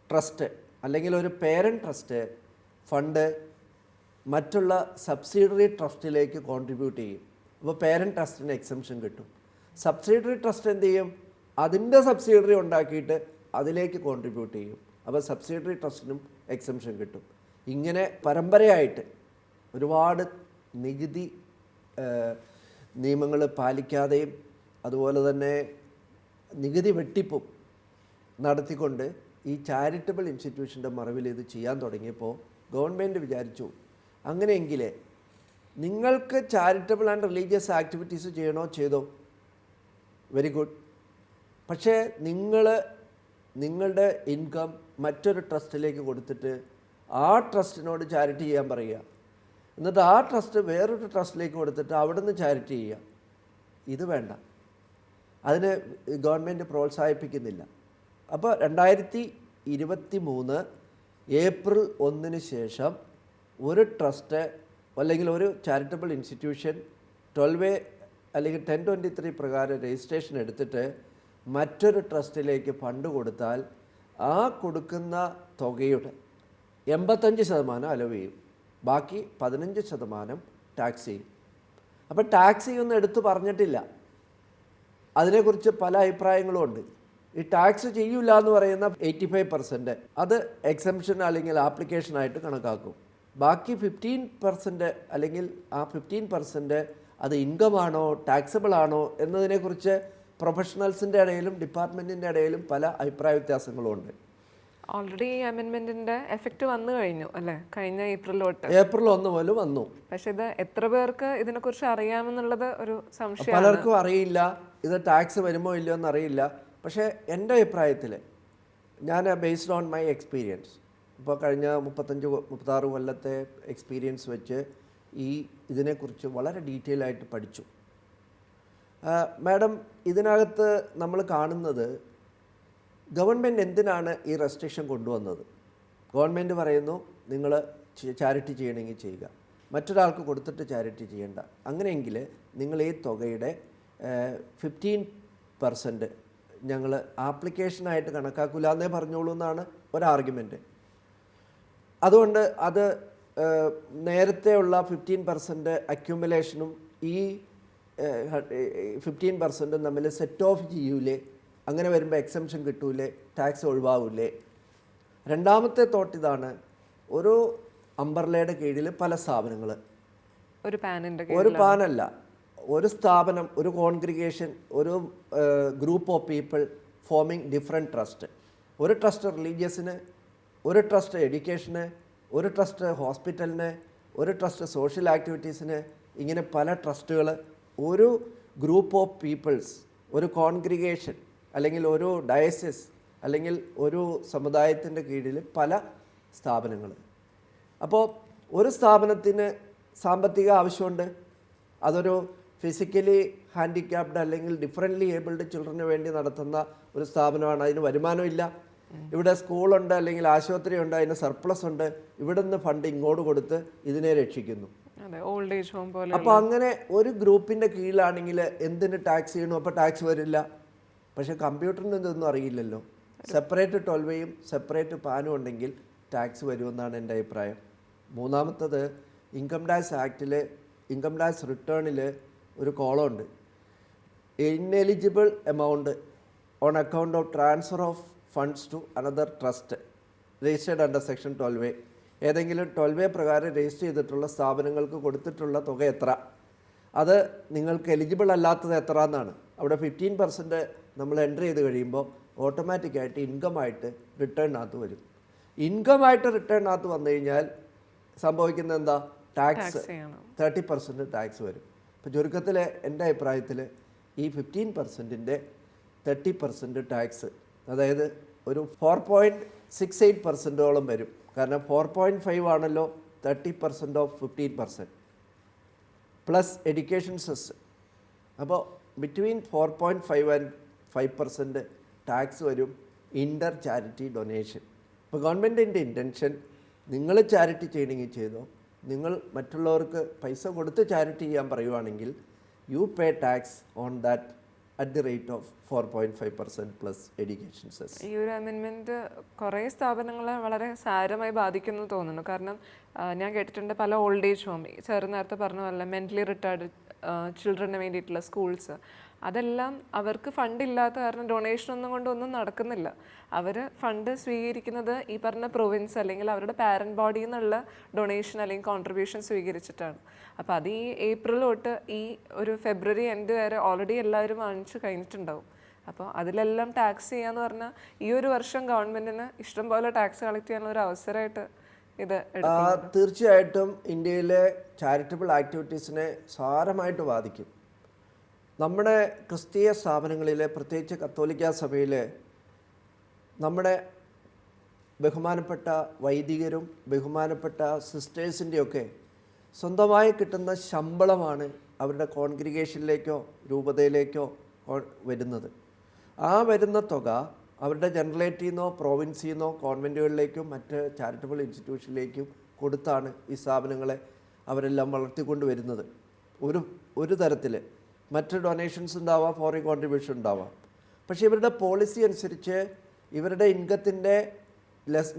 ട്രസ്റ്റ് അല്ലെങ്കിൽ ഒരു പേരൻറ്റ് ട്രസ്റ്റ് ഫണ്ട് മറ്റുള്ള സബ്സിഡറി ട്രസ്റ്റിലേക്ക് കോൺട്രിബ്യൂട്ട് ചെയ്യും. അപ്പോൾ പേരൻറ്റ് ട്രസ്റ്റിന് എക്സംഷൻ കിട്ടും. സബ്സിഡറി ട്രസ്റ്റ് എന്ത് ചെയ്യും? അതിൻ്റെ സബ്സിഡറി ഉണ്ടാക്കിയിട്ട് അതിലേക്ക് കോൺട്രിബ്യൂട്ട് ചെയ്യും. അപ്പോൾ സബ്സിഡറി ട്രസ്റ്റിനും എക്സംഷൻ കിട്ടും. ഇങ്ങനെ പരമ്പരയായിട്ട് ഒരുപാട് നികുതി നിയമങ്ങൾ പാലിക്കാതെയും അതുപോലെ തന്നെ നികുതി വെട്ടിപ്പും നടത്തിക്കൊണ്ട് ഈ ചാരിറ്റബിൾ ഇൻസ്റ്റിറ്റ്യൂഷൻ്റെ മറവിൽ ഇത് ചെയ്യാൻ തുടങ്ങിയപ്പോൾ ഗവൺമെൻറ് വിചാരിച്ചു, അങ്ങനെയെങ്കിൽ നിങ്ങൾക്ക് ചാരിറ്റബിൾ ആൻഡ് റിലീജിയസ് ആക്ടിവിറ്റീസ് ചെയ്യണോ ചെയ്തോ, വെരി ഗുഡ്. പക്ഷേ നിങ്ങളുടെ ഇൻകം മറ്റൊരു ട്രസ്റ്റിലേക്ക് കൊടുത്തിട്ട് ആ ട്രസ്റ്റിനോട് ചാരിറ്റി ചെയ്യാൻ പറയുക. എന്നിട്ട് ആ ട്രസ്റ്റ് വേറൊരു ട്രസ്റ്റിലേക്ക് കൊടുത്തിട്ട് അവിടെ നിന്ന് ചാരിറ്റി ചെയ്യുക. ഇത് വേണ്ട, അതിന് ഗവൺമെൻറ് പ്രോത്സാഹിപ്പിക്കുന്നില്ല. അപ്പോൾ 2023 ഏപ്രിൽ 1 ശേഷം ഒരു ട്രസ്റ്റ് അല്ലെങ്കിൽ ഒരു ചാരിറ്റബിൾ ഇൻസ്റ്റിറ്റ്യൂഷൻ 12A അല്ലെങ്കിൽ 1023 പ്രകാരം രജിസ്ട്രേഷൻ എടുത്തിട്ട് മറ്റൊരു ട്രസ്റ്റിലേക്ക് ഫണ്ട് കൊടുത്താൽ ആ കൊടുക്കുന്ന തുകയുടെ 85% അലവ് ചെയ്യും, ബാക്കി 15% ടാക്സ് ചെയ്യും. അപ്പോൾ ടാക്സ് ചെയ്യുമെന്ന് എടുത്തു പറഞ്ഞിട്ടില്ല. അതിനെക്കുറിച്ച് പല അഭിപ്രായങ്ങളും ഉണ്ട്. ഈ ടാക്സ് ചെയ്യില്ല എന്ന് പറയുന്ന 85% അത് എക്സംഷൻ അല്ലെങ്കിൽ ആപ്ലിക്കേഷനായിട്ട് കണക്കാക്കും. ബാക്കി 15% അല്ലെങ്കിൽ ആ 15% അത് ഇൻകം ആണോ ടാക്സബിൾ ആണോ എന്നതിനെക്കുറിച്ച് പ്രൊഫഷണൽസിൻ്റെ ഇടയിലും ഡിപ്പാർട്ട്മെൻറ്റിൻ്റെ ഇടയിലും പല അഭിപ്രായ വ്യത്യാസങ്ങളും ഉണ്ട്. ഓൾറെഡി ഈ അമെൻമെന്റിന്റെ എഫക്റ്റ് വന്നു കഴിഞ്ഞു അല്ലേ? കഴിഞ്ഞ ഏപ്രിൽ 1 മുതൽ വന്നു. പക്ഷെ ഇത് എത്ര പേർക്ക് ഇതിനെക്കുറിച്ച് അറിയാമെന്നുള്ളത് ഒരു സംശയം. പലർക്കും അറിയില്ല, ഇത് ടാക്സ് വരുമോ ഇല്ലയോ എന്നറിയില്ല. പക്ഷേ എൻ്റെ അഭിപ്രായത്തിൽ ഞാൻ ബേസ്ഡ് ഓൺ മൈ എക്സ്പീരിയൻസ്, ഇപ്പോൾ കഴിഞ്ഞ 35-36 കൊല്ലത്തെ എക്സ്പീരിയൻസ് വെച്ച് ഇതിനെക്കുറിച്ച് വളരെ ഡീറ്റെയിൽ ആയിട്ട് പഠിച്ചു. മാഡം, ഇതിനകത്ത് നമ്മൾ കാണുന്നത് ഗവൺമെൻറ് എന്തിനാണ് ഈ റെസ്ട്രിക്ഷൻ കൊണ്ടുവന്നത്? ഗവൺമെൻറ് പറയുന്നു നിങ്ങൾ ചാരിറ്റി ചെയ്യണമെങ്കിൽ ചെയ്യുക, മറ്റൊരാൾക്ക് കൊടുത്തിട്ട് ചാരിറ്റി ചെയ്യേണ്ട. അങ്ങനെയെങ്കിൽ നിങ്ങൾ ഈ തുകയുടെ 15% ഞങ്ങൾ ആപ്ലിക്കേഷനായിട്ട് കണക്കാക്കില്ല എന്നേ പറഞ്ഞോളൂ എന്നാണ് ഒരാർഗ്യുമെൻറ്റ്. അതുകൊണ്ട് അത് നേരത്തെയുള്ള 15% അക്യുമുലേഷനും ഈ 15% തമ്മിൽ സെറ്റ് ഓഫ് ചെയ്യൂലേ? അങ്ങനെ വരുമ്പോൾ എക്സംഷൻ കിട്ടൂലേ? ടാക്സ് ഒഴിവാകൂലേ? രണ്ടാമത്തെ തോട്ട് ഇതാണ്, ഒരു അംബർലയുടെ കീഴിൽ പല സ്ഥാപനങ്ങൾ, ഒരു പാനല്ല, ഒരു സ്ഥാപനം, ഒരു കോൺഗ്രിഗേഷൻ, ഒരു group of people forming different trust. ഒരു ട്രസ്റ്റ് റിലീജിയസിന്, ഒരു ട്രസ്റ്റ് എഡ്യൂക്കേഷന്, ഒരു ട്രസ്റ്റ് ഹോസ്പിറ്റലിന്, ഒരു ട്രസ്റ്റ് സോഷ്യൽ ആക്ടിവിറ്റീസിന്, ഇങ്ങനെ പല ട്രസ്റ്റുകൾ, ഒരു ഗ്രൂപ്പ് ഓഫ് പീപ്പിൾസ്, ഒരു കോൺഗ്രിഗേഷൻ അല്ലെങ്കിൽ ഒരു ഡയസിസ് അല്ലെങ്കിൽ ഒരു സമുദായത്തിൻ്റെ കീഴിൽ പല സ്ഥാപനങ്ങൾ. അപ്പോൾ ഒരു സ്ഥാപനത്തിന് സാമ്പത്തിക ആവശ്യമുണ്ട്, അതൊരു ഫിസിക്കലി ഹാൻഡിക്യാപ്ഡ് അല്ലെങ്കിൽ ഡിഫറൻ്റ്ലി ഏബിൾഡ് ചിൽഡ്രന് വേണ്ടി നടത്തുന്ന ഒരു സ്ഥാപനമാണ്, അതിന് വരുമാനമില്ല. ഇവിടെ സ്കൂളുണ്ട് അല്ലെങ്കിൽ ആശുപത്രി ഉണ്ട്, അതിന് സർപ്ലസ് ഉണ്ട്, ഇവിടെ നിന്ന് ഫണ്ട് ഇങ്ങോട്ട് കൊടുത്ത് ഇതിനെ രക്ഷിക്കുന്നു. അപ്പോൾ അങ്ങനെ ഒരു ഗ്രൂപ്പിൻ്റെ കീഴിലാണെങ്കിൽ എന്തിന് ടാക്സ് ചെയ്യണു? അപ്പോൾ ടാക്സ് വരില്ല. പക്ഷേ കമ്പ്യൂട്ടറിന് ഇതൊന്നും അറിയില്ലല്ലോ. സെപ്പറേറ്റ് 12 സെപ്പറേറ്റ് പാനും ഉണ്ടെങ്കിൽ ടാക്സ് വരുമെന്നാണ് എൻ്റെ അഭിപ്രായം. മൂന്നാമത്തത്, ഇൻകം ടാക്സ് ആക്റ്റിൽ ഇൻകം ടാക്സ് റിട്ടേണിൽ ഒരു കോളമുണ്ട്, ineligible amount on account of transfer of funds to another trust registered under section 12A. ഏതെങ്കിലും 12A പ്രകാരം രജിസ്റ്റർ ചെയ്തിട്ടുള്ള സ്ഥാപനങ്ങൾക്ക് കൊടുത്തിട്ടുള്ള തുക എത്ര, അത് നിങ്ങൾക്ക് എലിജിബിൾ അല്ലാത്തത് എത്ര എന്നാണ്. അവിടെ 15% നമ്മൾ എൻ്റർ ചെയ്ത് കഴിയുമ്പോൾ ഓട്ടോമാറ്റിക്കായിട്ട് ഇൻകമായിട്ട് റിട്ടേണിനകത്ത് വരും. ഇൻകമായിട്ട് റിട്ടേണിനകത്ത് വന്നു കഴിഞ്ഞാൽ സംഭവിക്കുന്നത് എന്താ? ടാക്സ് 30% ടാക്സ് വരും. ഇപ്പോൾ ചുരുക്കത്തിൽ എൻ്റെ അഭിപ്രായത്തിൽ ഈ 15%ൻ്റെ 30% ടാക്സ്, അതായത് ഒരു 4.68%ഓളം വരും. കാരണം 4.5 ആണല്ലോ 30% ഓഫ് 15% പ്ലസ് എഡ്യൂക്കേഷൻ സെസ്. അപ്പോൾ ബിറ്റ്വീൻ 4.5 ആൻഡ് 5% ടാക്സ് വരും ഇൻ്റർ ചാരിറ്റി ഡൊനേഷൻ. ഇപ്പോൾ ഗവൺമെൻറ്റിൻ്റെ ഇൻറ്റൻഷൻ, നിങ്ങൾ ചാരിറ്റി ചെയ്യണമെങ്കിൽ ചെയ്തോ, നിങ്ങൾ മറ്റുള്ളവർക്ക് പൈസ കൊടുത്ത് ചാരിറ്റി ചെയ്യാൻ പറയുവാണെങ്കിൽ U pay tax on that at the rate of 4.5% plus education cess. ഈ ഒരു അമെൻമെൻറ്റ് കുറേ സ്ഥാപനങ്ങളെ വളരെ സാരമായി ബാധിക്കുന്നു തോന്നുന്നു. കാരണം ഞാൻ കേട്ടിട്ടുണ്ട് പല ഓൾഡ് ഏജ് ഹോം, സാറ് നേരത്തെ പറഞ്ഞ പോലെ മെൻ്റലി റിട്ടയർഡ് ചിൽഡ്രന് വേണ്ടിയിട്ടുള്ള സ്കൂൾസ്, അതെല്ലാം അവർക്ക് ഫണ്ട് ഇല്ലാത്ത കാരണം ഡൊണേഷൻ ഒന്നും കൊണ്ടൊന്നും നടക്കുന്നില്ല. അവർ ഫണ്ട് സ്വീകരിക്കുന്നത് ഈ പറഞ്ഞ പ്രൊവിൻസ് അല്ലെങ്കിൽ അവരുടെ പാരൻറ്റ് ബോഡിയിൽ നിന്നുള്ള ഡൊണേഷൻ അല്ലെങ്കിൽ കോൺട്രിബ്യൂഷൻ സ്വീകരിച്ചിട്ടാണ്. അപ്പോൾ അത് ഈ ഏപ്രിൽ തൊട്ട് ഈ ഒരു ഫെബ്രുവരി എൻഡ് വരെ ഓൾറെഡി എല്ലാവരും വാങ്ങിച്ചു കഴിഞ്ഞിട്ടുണ്ടാവും. അപ്പോൾ അതിലെല്ലാം ടാക്സ് ചെയ്യാന്ന് പറഞ്ഞാൽ ഈ ഒരു വർഷം ഗവൺമെൻറ്റിന് ഇഷ്ടംപോലെ ടാക്സ് കളക്ട് ചെയ്യാനുള്ള ഒരു അവസരമായിട്ട് ഇത് തീർച്ചയായിട്ടും ഇന്ത്യയിലെ ചാരിറ്റബിൾ ആക്ടിവിറ്റീസിനെ സാരമായിട്ട് ബാധിക്കും. നമ്മുടെ ക്രിസ്തീയ സ്ഥാപനങ്ങളിലെ, പ്രത്യേകിച്ച് കത്തോലിക്ക സഭയിലെ നമ്മുടെ ബഹുമാനപ്പെട്ട വൈദികരും ബഹുമാനപ്പെട്ട സിസ്റ്റേഴ്സിൻ്റെയൊക്കെ സ്വന്തമായി കിട്ടുന്ന ശമ്പളമാണ് അവരുടെ കോൺഗ്രിഗേഷനിലേക്കോ രൂപതയിലേക്കോ വരുന്നത്. ആ വരുന്ന തുക അവരുടെ ജനറലേറ്റിൽ നിന്നോ പ്രോവിൻസിൽ നിന്നോ കോൺവെൻറ്റുകളിലേക്കും മറ്റ് ചാരിറ്റബിൾ ഇൻസ്റ്റിറ്റ്യൂഷനിലേക്കും കൊടുത്താണ് ഈ സ്ഥാപനങ്ങളെ അവരെല്ലാം വളർത്തിക്കൊണ്ട് വരുന്നത്. ഒരു തരത്തിൽ മറ്റ് ഡൊണേഷൻസ് ഉണ്ടാവാം, ഫോറിൻ കോൺട്രിബ്യൂഷൻ ഉണ്ടാവാം. പക്ഷേ ഇവരുടെ പോളിസി അനുസരിച്ച് ഇവരുടെ ഇൻകത്തിൻ്റെ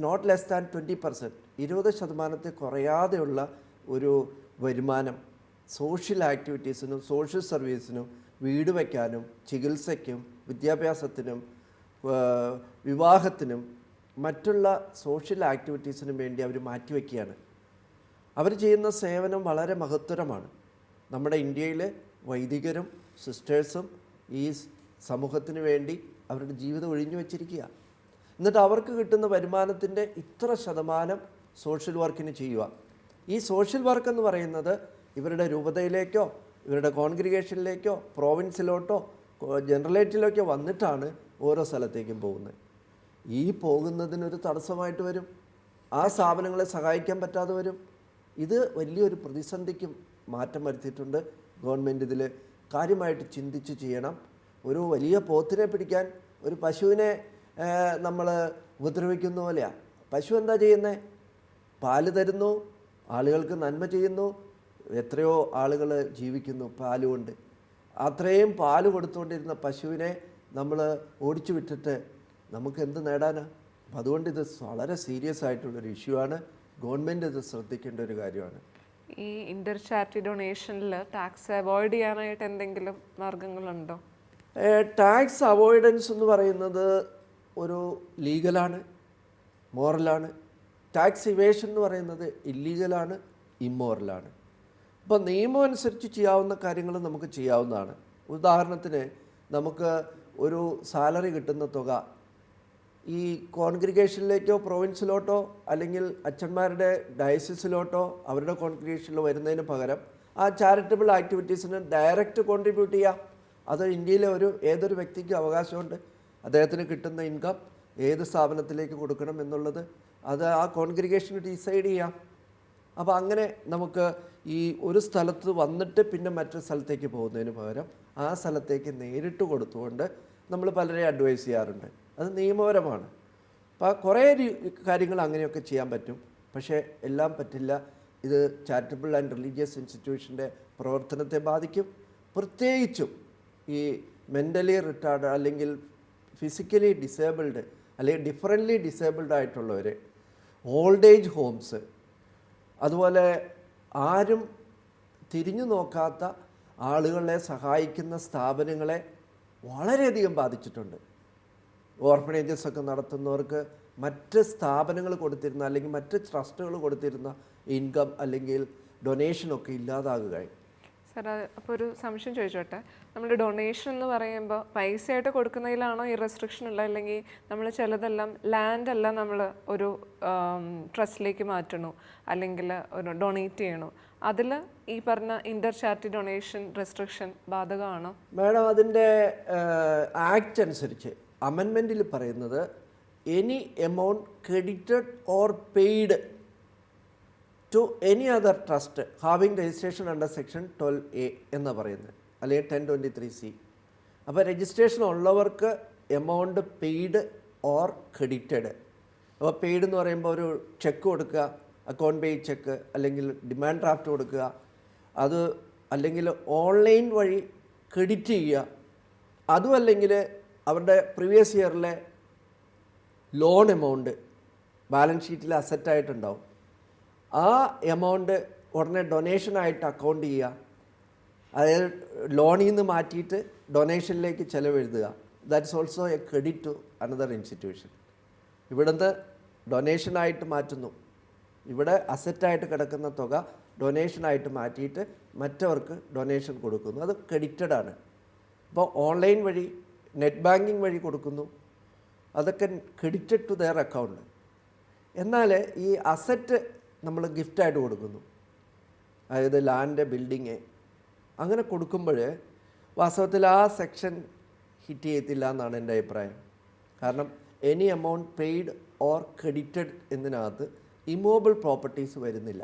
നോട്ട് ലെസ് ദാൻ 20%, 20% കുറയാതെയുള്ള ഒരു വരുമാനം സോഷ്യൽ ആക്ടിവിറ്റീസിനും സോഷ്യൽ സർവീസിനും, വീട് വയ്ക്കാനും ചികിത്സയ്ക്കും വിദ്യാഭ്യാസത്തിനും വിവാഹത്തിനും മറ്റുള്ള സോഷ്യൽ ആക്ടിവിറ്റീസിനും വേണ്ടി അവർ മാറ്റിവെക്കുകയാണ്. അവർ ചെയ്യുന്ന സേവനം വളരെ മഹത്തരമാണ്. നമ്മുടെ ഇന്ത്യയിൽ വൈദികരും സിസ്റ്റേഴ്സും ഈ സമൂഹത്തിന് വേണ്ടി അവരുടെ ജീവിതം ഒഴിഞ്ഞു വച്ചിരിക്കുക. എന്നിട്ട് അവർക്ക് കിട്ടുന്ന വരുമാനത്തിൻ്റെ ഇത്ര ശതമാനം സോഷ്യൽ വർക്കിന് ചെയ്യുക. ഈ സോഷ്യൽ വർക്ക് എന്ന് പറയുന്നത് ഇവരുടെ രൂപതയിലേക്കോ ഇവരുടെ കോൺഗ്രിഗേഷനിലേക്കോ പ്രോവിൻസിലോട്ടോ ജനറലേറ്റിലേക്കോ വന്നിട്ടാണ് ഓരോ സ്ഥലത്തേക്കും പോകുന്നത്. ഈ പോകുന്നതിനൊരു തടസ്സമായിട്ട് വരും. ആ സ്ഥാപനങ്ങളെ സഹായിക്കാൻ പറ്റാതെ വരും. ഇത് വലിയൊരു പ്രതിസന്ധിക്കും മാറ്റം വരുത്തിയിട്ടുണ്ട്. ഗവൺമെൻറ് ഇതിൽ കാര്യമായിട്ട് ചിന്തിച്ച് ചെയ്യണം. ഒരു വലിയ പോത്തിനെ പിടിക്കാൻ ഒരു പശുവിനെ നമ്മൾ ഉപദ്രവിക്കുന്ന പോലെയാണ്. പശു എന്താ ചെയ്യുന്നത്? പാല് തരുന്നു, ആളുകൾക്ക് നന്മ ചെയ്യുന്നു, എത്രയോ ആളുകൾ ജീവിക്കുന്നു പാലുകൊണ്ട്. അത്രയും പാല് കൊടുത്തുകൊണ്ടിരുന്ന പശുവിനെ നമ്മൾ ഓടിച്ചു വിട്ടിട്ട് നമുക്ക് എന്ത് നേടാനാണ്? അപ്പം അതുകൊണ്ട് ഇത് വളരെ സീരിയസ് ആയിട്ടുള്ളൊരു ഇഷ്യൂ ആണ്. ഗവൺമെൻറ് ഇത് ശ്രദ്ധിക്കേണ്ട ഒരു കാര്യമാണ്. ഈ ഇൻ്റർ ചാരിറ്റി ഡൊണേഷനിൽ ടാക്സ് അവോയ്ഡ് ചെയ്യാനായിട്ട് എന്തെങ്കിലും മാർഗങ്ങളുണ്ടോ? ടാക്സ് അവോയ്ഡൻസ് എന്ന് പറയുന്നത് ഒരു ലീഗലാണ്, മോറലാണ്. ടാക്സ് ഇവേഷൻ എന്ന് പറയുന്നത് ഇല്ലീഗലാണ്, ഇമ്മോറലാണ്. അപ്പോൾ നിയമം അനുസരിച്ച് ചെയ്യാവുന്ന കാര്യങ്ങൾ നമുക്ക് ചെയ്യാവുന്നതാണ്. ഉദാഹരണത്തിന് നമുക്ക് ഒരു സാലറി കിട്ടുന്ന തുക ഈ കോൺഗ്രിഗേഷനിലേക്കോ പ്രോവിൻസിലോട്ടോ അല്ലെങ്കിൽ അച്ഛന്മാരുടെ ഡയസിസിലോട്ടോ അവരുടെ കോൺഗ്രിഗേഷനിലോ വരുന്നതിന് പകരം ആ ചാരിറ്റബിൾ ആക്ടിവിറ്റീസിന് ഡയറക്റ്റ് കോൺട്രിബ്യൂട്ട് ചെയ്യാം. അത് ഇന്ത്യയിലെ ഏതൊരു വ്യക്തിക്കും അവകാശമുണ്ട്. അദ്ദേഹത്തിന് കിട്ടുന്ന ഇൻകം ഏത് സ്ഥാപനത്തിലേക്ക് കൊടുക്കണം എന്നുള്ളത് അത് ആ കോൺഗ്രിഗേഷന് ഡിസൈഡ് ചെയ്യാം. അപ്പോൾ അങ്ങനെ നമുക്ക് ഈ ഒരു സ്ഥലത്ത് വന്നിട്ട് പിന്നെ മറ്റൊരു സ്ഥലത്തേക്ക് പോകുന്നതിന് പകരം ആ സ്ഥലത്തേക്ക് നേരിട്ട് കൊടുത്തുകൊണ്ട് നമ്മൾ പലരെയും അഡ്വൈസ് ചെയ്യാറുണ്ട്. അത് നിയമപരമാണ്. അപ്പോൾ കുറേ കാര്യങ്ങൾ അങ്ങനെയൊക്കെ ചെയ്യാൻ പറ്റും. പക്ഷേ എല്ലാം പറ്റില്ല. ഇത് ചാരിറ്റബിൾ ആൻഡ് റിലീജിയസ് ഇൻസ്റ്റിറ്റ്യൂഷൻ്റെ പ്രവർത്തനത്തെ ബാധിക്കും. പ്രത്യേകിച്ചും ഈ മെൻ്റലി റിട്ടാർഡ് അല്ലെങ്കിൽ ഫിസിക്കലി ഡിസേബിൾഡ് അല്ലെങ്കിൽ ഡിഫറൻ്റ്ലി ഡിസേബിൾഡ് ആയിട്ടുള്ളവർ, ഓൾഡ് ഏജ് ഹോംസ്, അതുപോലെ ആരും തിരിഞ്ഞു നോക്കാത്ത ആളുകളെ സഹായിക്കുന്ന സ്ഥാപനങ്ങളെ വളരെയധികം ബാധിച്ചിട്ടുണ്ട്. ഓർഫനേജസ് ഒക്കെ നടത്തുന്നവർക്ക് മറ്റ് സ്ഥാപനങ്ങൾ കൊടുത്തിരുന്ന അല്ലെങ്കിൽ മറ്റ് ട്രസ്റ്റുകൾ കൊടുത്തിരുന്ന ഇൻകം അല്ലെങ്കിൽ ഡൊണേഷനൊക്കെ ഇല്ലാതാകുകയായി. സാർ അപ്പോൾ ഒരു സംശയം ചോദിച്ചോട്ടെ, നമ്മൾ ഡൊണേഷൻ എന്ന് പറയുമ്പോൾ പൈസയായിട്ട് കൊടുക്കുന്നതിലാണോ ഈ റെസ്ട്രിക്ഷൻ ഉള്ളത്, അല്ലെങ്കിൽ നമ്മൾ ചിലതെല്ലാം ലാൻഡ് എല്ലാം നമ്മൾ ഒരു ട്രസ്റ്റിലേക്ക് മാറ്റണോ അല്ലെങ്കിൽ ഒരു ഡൊണേറ്റ് ചെയ്യണോ, അതിൽ ഈ പറഞ്ഞ ഇന്റർ ചാരിറ്റി ഡൊണേഷൻ റെസ്ട്രിക്ഷൻ ബാധകമാണോ? മാഡം, അതിൻ്റെ ആക്ട് അനുസരിച്ച് അമെൻമെൻറ്റിൽ പറയുന്നത് any amount credited or paid to any other trust having registration under section 12A എന്ന് പറയുന്നത്, അല്ലെങ്കിൽ 1023C. അപ്പോൾ രജിസ്ട്രേഷൻ ഉള്ളവർക്ക് എമൗണ്ട് പെയ്ഡ് ഓർ ക്രെഡിറ്റഡ്. അപ്പോൾ പെയ്ഡ് എന്ന് പറയുമ്പോൾ ഒരു ചെക്ക് കൊടുക്കുക, അക്കൗണ്ട് പേ ചെക്ക്, അല്ലെങ്കിൽ ഡിമാൻഡ് ഡ്രാഫ്റ്റ് കൊടുക്കുക, അത് അല്ലെങ്കിൽ ഓൺലൈൻ വഴി ക്രെഡിറ്റ് ചെയ്യുക, അതും അല്ലെങ്കിൽ അവരുടെ പ്രീവിയസ് ഇയറിലെ ലോൺ എമൗണ്ട് ബാലൻസ് ഷീറ്റിൽ അസറ്റായിട്ടുണ്ടാവും, ആ എമൗണ്ട് ഉടനെ ഡൊണേഷനായിട്ട് അക്കൗണ്ട് ചെയ്യുക, അതായത് ലോണിൽ നിന്ന് മാറ്റിയിട്ട് ഡൊണേഷനിലേക്ക് ചിലവെഴുതുക. That's also a credit to another institution. ഇവിടുന്ന് ഡൊണേഷനായിട്ട് മാറ്റുന്നു, ഇവിടെ അസറ്റായിട്ട് കിടക്കുന്ന തുക ഡൊണേഷനായിട്ട് മാറ്റിയിട്ട് മറ്റവർക്ക് ഡൊണേഷൻ കൊടുക്കുന്നു, അത് ക്രെഡിറ്റഡ് ആണ്. അപ്പോൾ ഓൺലൈൻ വഴി നെറ്റ് ബാങ്കിങ് വഴി കൊടുക്കുന്നു, അതൊക്കെ ക്രെഡിറ്റഡ് ടു ദെയർ അക്കൗണ്ട്. എന്നാൽ ഈ അസറ്റ് നമ്മൾ ഗിഫ്റ്റായിട്ട് കൊടുക്കുന്നു, അതായത് ലാൻഡ്, ബിൽഡിങ്, അങ്ങനെ കൊടുക്കുമ്പോൾ വാസ്തവത്തിൽ ആ സെക്ഷൻ ഹിറ്റ് ചെയ്യത്തില്ല എന്നാണ് എൻ്റെ അഭിപ്രായം. കാരണം any amount paid or credited എന്നതിനകത്ത് ഇമൂവബിൾ പ്രോപ്പർട്ടീസ് വരുന്നില്ല.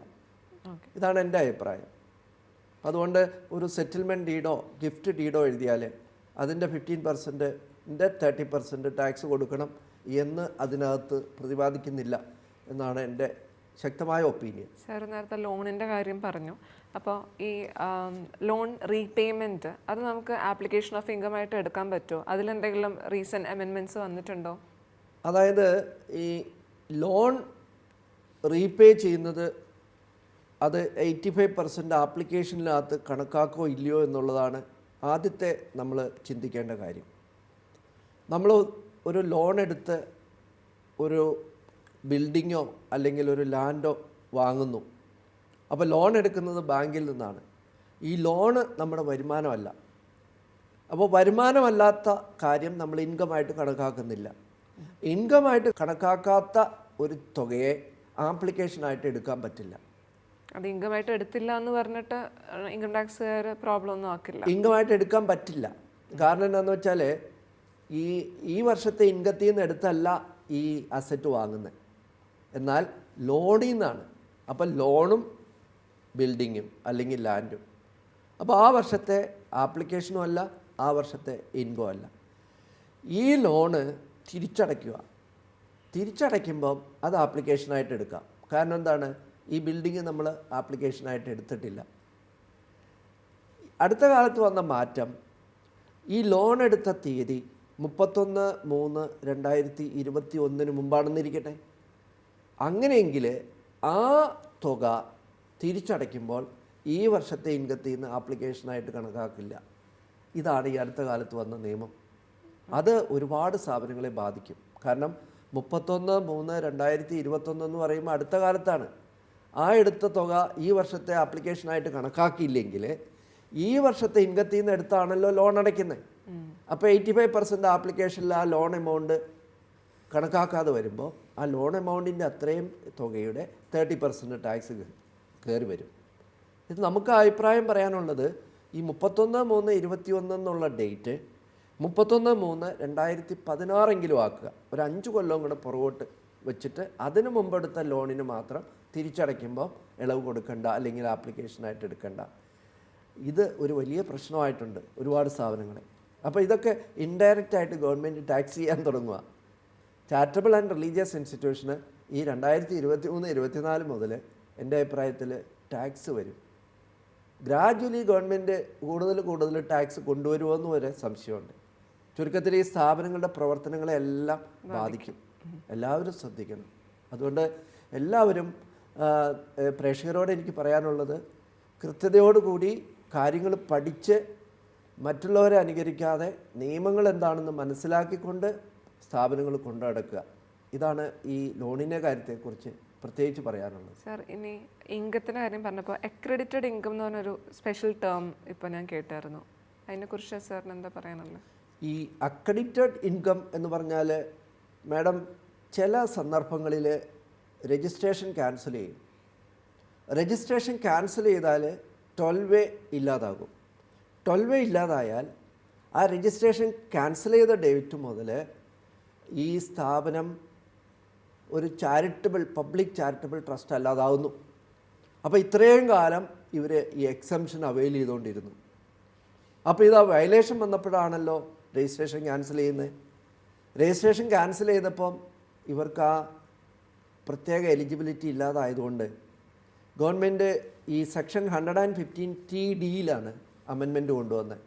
ഇതാണ് എൻ്റെ അഭിപ്രായം. അതുകൊണ്ട് ഒരു സെറ്റിൽമെൻറ്റ് ഡീഡോ ഗിഫ്റ്റ് ഡീഡോ എഴുതിയാൽ അതിൻ്റെ 15% 30% ടാക്സ് കൊടുക്കണം എന്ന് അതിനകത്ത് പ്രതിപാദിക്കുന്നില്ല എന്നാണ് എൻ്റെ ശക്തമായ ഒപ്പീനിയൻ. സാർ നേരത്തെ ലോണിൻ്റെ കാര്യം പറഞ്ഞു, അപ്പോൾ ഈ ലോൺ റീപേയ്മെൻറ്റ് അത് നമുക്ക് ആപ്ലിക്കേഷൻ ഓഫ് ഇൻകം ആയിട്ട് എടുക്കാൻ പറ്റുമോ? അതിലെന്തെങ്കിലും റീസെൻറ്റ് അമെൻമെൻറ്റ്സ് വന്നിട്ടുണ്ടോ? അതായത് ഈ ലോൺ റീപേ ചെയ്യുന്നത് അത് 85% ആപ്ലിക്കേഷനിനകത്ത് കണക്കാക്കോ ഇല്ലയോ എന്നുള്ളതാണ് ആദ്യത്തെ നമ്മൾ ചിന്തിക്കേണ്ട കാര്യം. നമ്മൾ ഒരു ലോൺ എടുത്ത് ഒരു ബിൽഡിങ്ങോ അല്ലെങ്കിൽ ഒരു ലാൻഡോ വാങ്ങുന്നു. അപ്പോൾ ലോൺ എടുക്കുന്നത് ബാങ്കിൽ നിന്നാണ്. ഈ ലോണ് നമ്മുടെ വരുമാനമല്ല. അപ്പോൾ വരുമാനമല്ലാത്ത കാര്യം നമ്മൾ ഇൻകമായിട്ട് കണക്കാക്കുന്നില്ല. ഇൻകമായിട്ട് കണക്കാക്കാത്ത ഒരു തുകയെ ആപ്ലിക്കേഷനായിട്ട് എടുക്കാൻ പറ്റില്ല. അത് ഇൻകമായിട്ട് എടുത്തില്ല എന്ന് പറഞ്ഞിട്ട് ഇൻകം ടാക്സുകാർ പ്രോബ്ലം ഒന്നും ആക്കില്ല. ഇൻകമായിട്ട് എടുക്കാൻ പറ്റില്ല. കാരണം എന്താണെന്ന് വെച്ചാൽ ഈ വർഷത്തെ ഇൻകത്തിൽ നിന്ന് എടുത്തല്ല ഈ അസറ്റ് വാങ്ങുന്നത്, എന്നാൽ ലോണിൽ നിന്നാണ്. അപ്പം ലോണും ബിൽഡിങ്ങും അല്ലെങ്കിൽ ലാൻഡും, അപ്പോൾ ആ വർഷത്തെ ആപ്ലിക്കേഷനും അല്ല, ആ വർഷത്തെ ഇൻകം അല്ല. ഈ ലോണ് തിരിച്ചടയ്ക്കുമ്പം അത് ആപ്ലിക്കേഷനായിട്ട് എടുക്കാം. കാരണം എന്താണ്, ഈ ബിൽഡിങ് നമ്മൾ ആപ്ലിക്കേഷനായിട്ട് എടുത്തിട്ടില്ല. അടുത്ത കാലത്ത് വന്ന മാറ്റം, ഈ ലോൺ എടുത്ത തീയതി 31/3/2021 മുമ്പാണെന്നിരിക്കട്ടെ. അങ്ങനെയെങ്കിൽ ആ തുക തിരിച്ചടയ്ക്കുമ്പോൾ ഈ വർഷത്തെ ഇൻകത്തിൽ നിന്ന് ആപ്ലിക്കേഷനായിട്ട് കണക്കാക്കില്ല. ഇതാണ് ഈ അടുത്ത കാലത്ത് വന്ന നിയമം. അത് ഒരുപാട് സ്ഥാപനങ്ങളെ ബാധിക്കും. കാരണം 31/3/2021 എന്ന് പറയുമ്പോൾ അടുത്ത കാലത്താണ്. ആ എടുത്ത തുക ഈ വർഷത്തെ ആപ്ലിക്കേഷനായിട്ട് കണക്കാക്കിയില്ലെങ്കിൽ ഈ വർഷത്തെ ഇൻകത്തിൽ നിന്ന് എടുത്താണല്ലോ ലോൺ അടയ്ക്കുന്നത്. അപ്പോൾ 85% ആപ്ലിക്കേഷനിൽ ആ ലോൺ എമൗണ്ട് കണക്കാക്കാതെ വരുമ്പോൾ ആ ലോൺ എമൗണ്ടിൻ്റെ അത്രയും തുകയുടെ 30% ടാക്സ് കയറി വരും. ഇത് നമുക്ക് അഭിപ്രായം പറയാനുള്ളത്, ഈ 31/3/2021 എന്നുള്ള ഡേറ്റ് 31/3/2016 ആക്കുക. ഒരു 5 കൊല്ലം കൂടെ പുറകോട്ട് വെച്ചിട്ട് അതിന് മുമ്പെടുത്ത ലോണിന് മാത്രം തിരിച്ചടയ്ക്കുമ്പോൾ ഇളവ് കൊടുക്കണ്ട, അല്ലെങ്കിൽ ആപ്ലിക്കേഷനായിട്ട് എടുക്കണ്ട. ഇത് ഒരു വലിയ പ്രശ്നമായിട്ടുണ്ട് ഒരുപാട് സ്ഥാപനങ്ങളെ. അപ്പോൾ ഇതൊക്കെ ഇൻഡയറക്റ്റായിട്ട് ഗവൺമെൻറ് ടാക്സ് ചെയ്യാൻ തുടങ്ങുക. ചാരിറ്റബിൾ ആൻഡ് റിലീജിയസ് ഇൻസ്റ്റിറ്റ്യൂഷന് ഈ 2023-24 മുതൽ എൻ്റെ അഭിപ്രായത്തിൽ ടാക്സ് വരും. ഗ്രാജുവലി ഗവൺമെൻറ് കൂടുതൽ ടാക്സ് കൊണ്ടുവരുമെന്ന് വരെ സംശയമുണ്ട്. ചുരുക്കത്തിൽ ഈ സ്ഥാപനങ്ങളുടെ പ്രവർത്തനങ്ങളെല്ലാം ബാധിക്കും. എല്ലാവരും ശ്രദ്ധിക്കണം. അതുകൊണ്ട് എല്ലാവരും, പ്രേക്ഷകരോട് എനിക്ക് പറയാനുള്ളത്, കൃത്യതയോടുകൂടി കാര്യങ്ങൾ പഠിച്ച് മറ്റുള്ളവരെ അനുകരിക്കാതെ നിയമങ്ങൾ എന്താണെന്ന് മനസ്സിലാക്കിക്കൊണ്ട് സ്ഥാപനങ്ങൾ കൊണ്ടു നടക്കുക. ഇതാണ് ഈ ലോണിൻ്റെ കാര്യത്തെക്കുറിച്ച് പ്രത്യേകിച്ച് പറയാനുള്ളത്. സാർ, ഇനി ഇൻകത്തിൻ്റെ കാര്യം പറഞ്ഞപ്പോൾ അക്രഡിറ്റഡ് ഇൻകം എന്ന് പറഞ്ഞൊരു സ്പെഷ്യൽ ടേം ഇപ്പോൾ ഞാൻ കേട്ടായിരുന്നു. അതിനെക്കുറിച്ച് സാറിന് എന്താ പറയാനുള്ളത്? ഈ അക്രഡിറ്റഡ് ഇൻകം എന്ന് പറഞ്ഞാൽ മാഡം ചില സന്ദർഭങ്ങളിൽ രജിസ്ട്രേഷൻ ക്യാൻസൽ ചെയ്യും. രജിസ്ട്രേഷൻ ക്യാൻസൽ ചെയ്താൽ 12A ഇല്ലാതാകും. 12A ഇല്ലാതായാൽ ആ രജിസ്ട്രേഷൻ ക്യാൻസൽ ചെയ്ത ഡേറ്റ് മുതൽ ഈ സ്ഥാപനം ഒരു പബ്ലിക് ചാരിറ്റബിൾ ട്രസ്റ്റ് അല്ലാതാവുന്നു. അപ്പോൾ ഇത്രയും കാലം ഇവർ ഈ എക്സംഷൻ അവെയിൽ ചെയ്തുകൊണ്ടിരുന്നു. അപ്പോൾ ഇത് ആ വയലേഷൻ വന്നപ്പോഴാണല്ലോ രജിസ്ട്രേഷൻ ക്യാൻസൽ ചെയ്യുന്നത്. രജിസ്ട്രേഷൻ ക്യാൻസൽ ചെയ്തപ്പം ഇവർക്ക് ആ പ്രത്യേക എലിജിബിലിറ്റി ഇല്ലാതായതുകൊണ്ട് ഗവൺമെൻറ് ഈ സെക്ഷൻ 115TDയിലാണ് അമെൻമെൻറ്റ് കൊണ്ടുവന്നത്.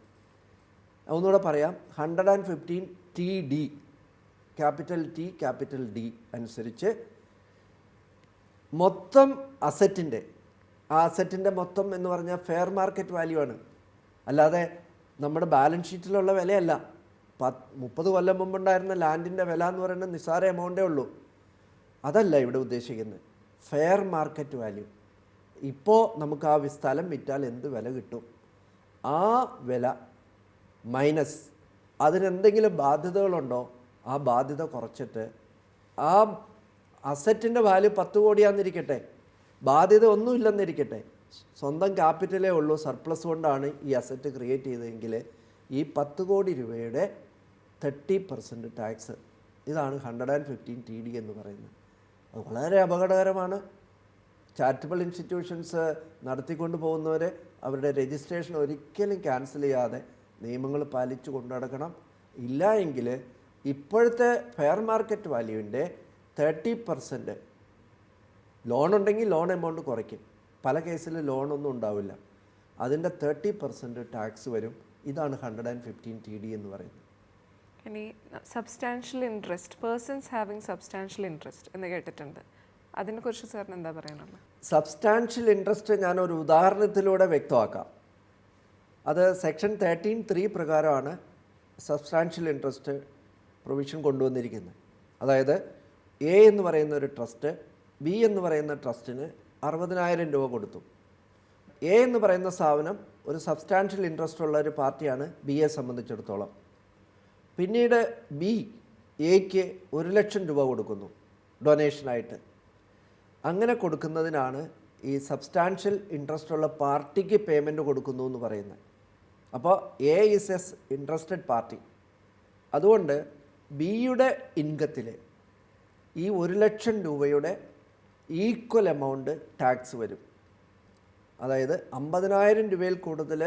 ഒന്നുകൂടെ പറയാം, 115TD capital T capital D അനുസരിച്ച് മൊത്തം അസറ്റിൻ്റെ മൊത്തം എന്ന് പറഞ്ഞാൽ ഫെയർ മാർക്കറ്റ് വാല്യൂ ആണ്, അല്ലാതെ നമ്മുടെ ബാലൻസ് ഷീറ്റിലുള്ള വിലയല്ല. 30 കൊല്ലം മുമ്പുണ്ടായിരുന്ന ലാൻഡിൻ്റെ വില എന്ന് പറയുന്നത് നിസ്സാര എമൗണ്ടേ ഉള്ളൂ. അതല്ല ഇവിടെ ഉദ്ദേശിക്കുന്നത്. Fair market value. ഇപ്പോൾ നമുക്ക് ആ സ്ഥലം വിറ്റാൽ എന്ത് വില കിട്ടും, ആ വില മൈനസ് അതിനെന്തെങ്കിലും ബാധ്യതകളുണ്ടോ ആ ബാധ്യത കുറച്ചിട്ട് ആ അസറ്റിൻ്റെ വാല്യൂ 10 കോടിയാണെന്നിരിക്കട്ടെ, ബാധ്യത ഒന്നുമില്ലെന്നിരിക്കട്ടെ, സ്വന്തം ക്യാപിറ്റലേ ഉള്ളൂ, സർപ്ലസ് കൊണ്ടാണ് ഈ അസറ്റ് ക്രിയേറ്റ് ചെയ്തതെങ്കിൽ ഈ 10 കോടി രൂപയുടെ 30% ടാക്സ്. ഇതാണ് 115TD എന്ന് പറയുന്നത്. അത് വളരെ അപകടകരമാണ്. ചാരിറ്റബിൾ ഇൻസ്റ്റിറ്റ്യൂഷൻസ് നടത്തിക്കൊണ്ട് പോകുന്നവർ അവരുടെ രജിസ്ട്രേഷൻ ഒരിക്കലും ക്യാൻസൽ ചെയ്യാതെ നിയമങ്ങൾ പാലിച്ചു കൊണ്ടു നടക്കണം. ഇല്ല എങ്കിൽ ഇപ്പോഴത്തെ ഫെയർ മാർക്കറ്റ് വാല്യൂവിൻ്റെ 30% ലോൺ ഉണ്ടെങ്കിൽ ലോൺ എമൗണ്ട് കുറയ്ക്കും. പല കേസിൽ ലോണൊന്നും ഉണ്ടാവില്ല. അതിൻ്റെ 30% ടാക്സ് വരും. ഇതാണ് 115TD എന്ന് പറയുന്നത്. ഇനി substantial interest, persons having substantial interest എന്ന് കേട്ടിട്ടുണ്ട്. അതിനെക്കുറിച്ച് സാറിന് എന്താ പറയാനുള്ളത്? സബ്സ്റ്റാൻഷ്യൽ ഇൻട്രസ്റ്റ് ഞാനൊരു ഉദാഹരണത്തിലൂടെ വ്യക്തമാക്കാം. അത് സെക്ഷൻ 13(3) പ്രകാരമാണ് സബ്സ്റ്റാൻഷ്യൽ ഇൻട്രസ്റ്റ് പ്രൊവിഷൻ കൊണ്ടുവന്നിരിക്കുന്നത്. അതായത് A എന്ന് പറയുന്ന ഒരു ട്രസ്റ്റ് B എന്ന് പറയുന്ന ട്രസ്റ്റിന് 60,000 രൂപ കൊടുത്തു. A എന്ന് പറയുന്ന സ്ഥാപനം ഒരു സബ്സ്റ്റാൻഷ്യൽ ഇൻട്രസ്റ്റ് ഉള്ള ഒരു പാർട്ടിയാണ് Bയെ സംബന്ധിച്ചിടത്തോളം. പിന്നീട് B Aക്ക് 1,00,000 രൂപ കൊടുക്കുന്നു ഡൊനേഷനായിട്ട്. അങ്ങനെ കൊടുക്കുന്നതിനാണ് ഈ സബ്സ്റ്റാൻഷ്യൽ ഇൻട്രസ്റ്റ് ഉള്ള പാർട്ടിക്ക് പേയ്മെൻറ്റ് കൊടുക്കുന്നു എന്ന് പറയുന്നത്. അപ്പോൾ A is A interested party. അതുകൊണ്ട് Bയുടെ ഇൻകത്തിൽ ഈ 1,00,000 രൂപയുടെ ഈക്വൽ എമൗണ്ട് ടാക്സ് വരും. അതായത് 50,000 രൂപയിൽ കൂടുതൽ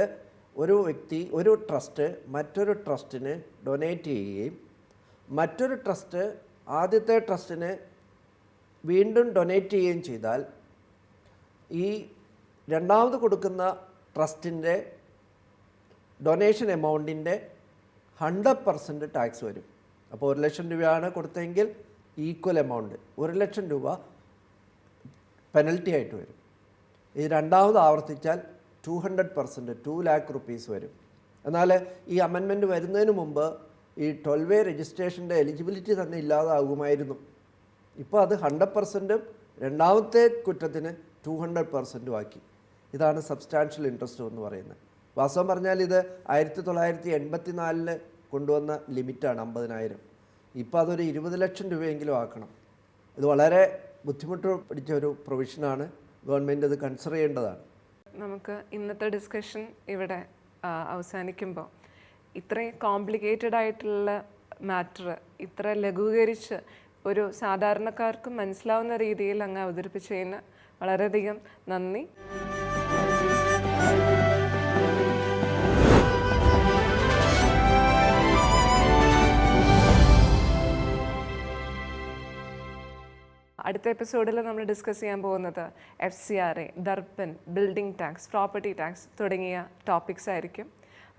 ഒരു വ്യക്തി, ഒരു ട്രസ്റ്റ് മറ്റൊരു ട്രസ്റ്റിന് ഡൊനേറ്റ് ചെയ്യുകയും മറ്റൊരു ട്രസ്റ്റ് ആദ്യത്തെ ട്രസ്റ്റിന് വീണ്ടും ഡൊനേറ്റ് ചെയ്യുകയും ചെയ്താൽ ഈ രണ്ടാമത് കൊടുക്കുന്ന ട്രസ്റ്റിൻ്റെ ഡൊനേഷൻ എമൗണ്ടിൻ്റെ 100% ടാക്സ് വരും. അപ്പോൾ 1,00,000 രൂപയാണ് കൊടുത്തതെങ്കിൽ ഈക്വൽ എമൗണ്ട് 1,00,000 രൂപ പെനൽറ്റി ആയിട്ട് വരും. ഇത് രണ്ടാമത് ആവർത്തിച്ചാൽ 200%, 2 lakh rupees വരും. എന്നാൽ ഈ അമെൻമെൻറ്റ് വരുന്നതിന് മുമ്പ് ഈ 12A രജിസ്ട്രേഷൻ്റെ എലിജിബിലിറ്റി തന്നെ ഇല്ലാതാകുമായിരുന്നു. ഇപ്പോൾ അത് 100%ഉം രണ്ടാമത്തെ കുറ്റത്തിന് 200%ഉം ആക്കി. ഇതാണ് സബ്സ്റ്റാൻഷ്യൽ ഇൻട്രസ്റ്റ് എന്ന് പറയുന്നത്. വാസ്തവം പറഞ്ഞാൽ ഇത് 1984 കൊണ്ടുവന്ന ലിമിറ്റാണ് 50,000. ഇപ്പോൾ അതൊരു 20,00,000 രൂപയെങ്കിലും ആക്കണം. ഇത് വളരെ ബുദ്ധിമുട്ട് പിടിച്ച ഒരു പ്രൊവിഷനാണ്. ഗവൺമെൻറ് ഇത് കൺസിഡർ ചെയ്യേണ്ടതാണ്. നമുക്ക് ഇന്നത്തെ ഡിസ്കഷൻ ഇവിടെ അവസാനിക്കുമ്പോൾ ഇത്രയും കോംപ്ലിക്കേറ്റഡ് ആയിട്ടുള്ള മാറ്റർ ഇത്ര ലഘൂകരിച്ച് ഒരു സാധാരണക്കാർക്കും മനസ്സിലാവുന്ന രീതിയിൽ അങ്ങ് അവതരിപ്പിച്ചതിന് വളരെയധികം നന്ദി. അടുത്ത എപ്പിസോഡിൽ നമ്മൾ ഡിസ്കസ് ചെയ്യാൻ പോകുന്നത് FCRA, Darpan, building tax, property tax തുടങ്ങിയ ടോപ്പിക്സ് ആയിരിക്കും.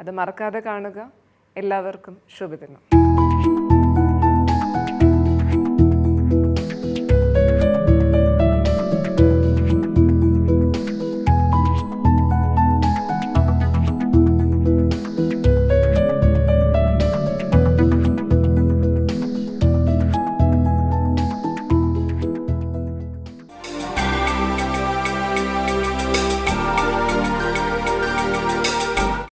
അത് മറക്കാതെ കാണുക. എല്ലാവർക്കും ശുഭദിനം.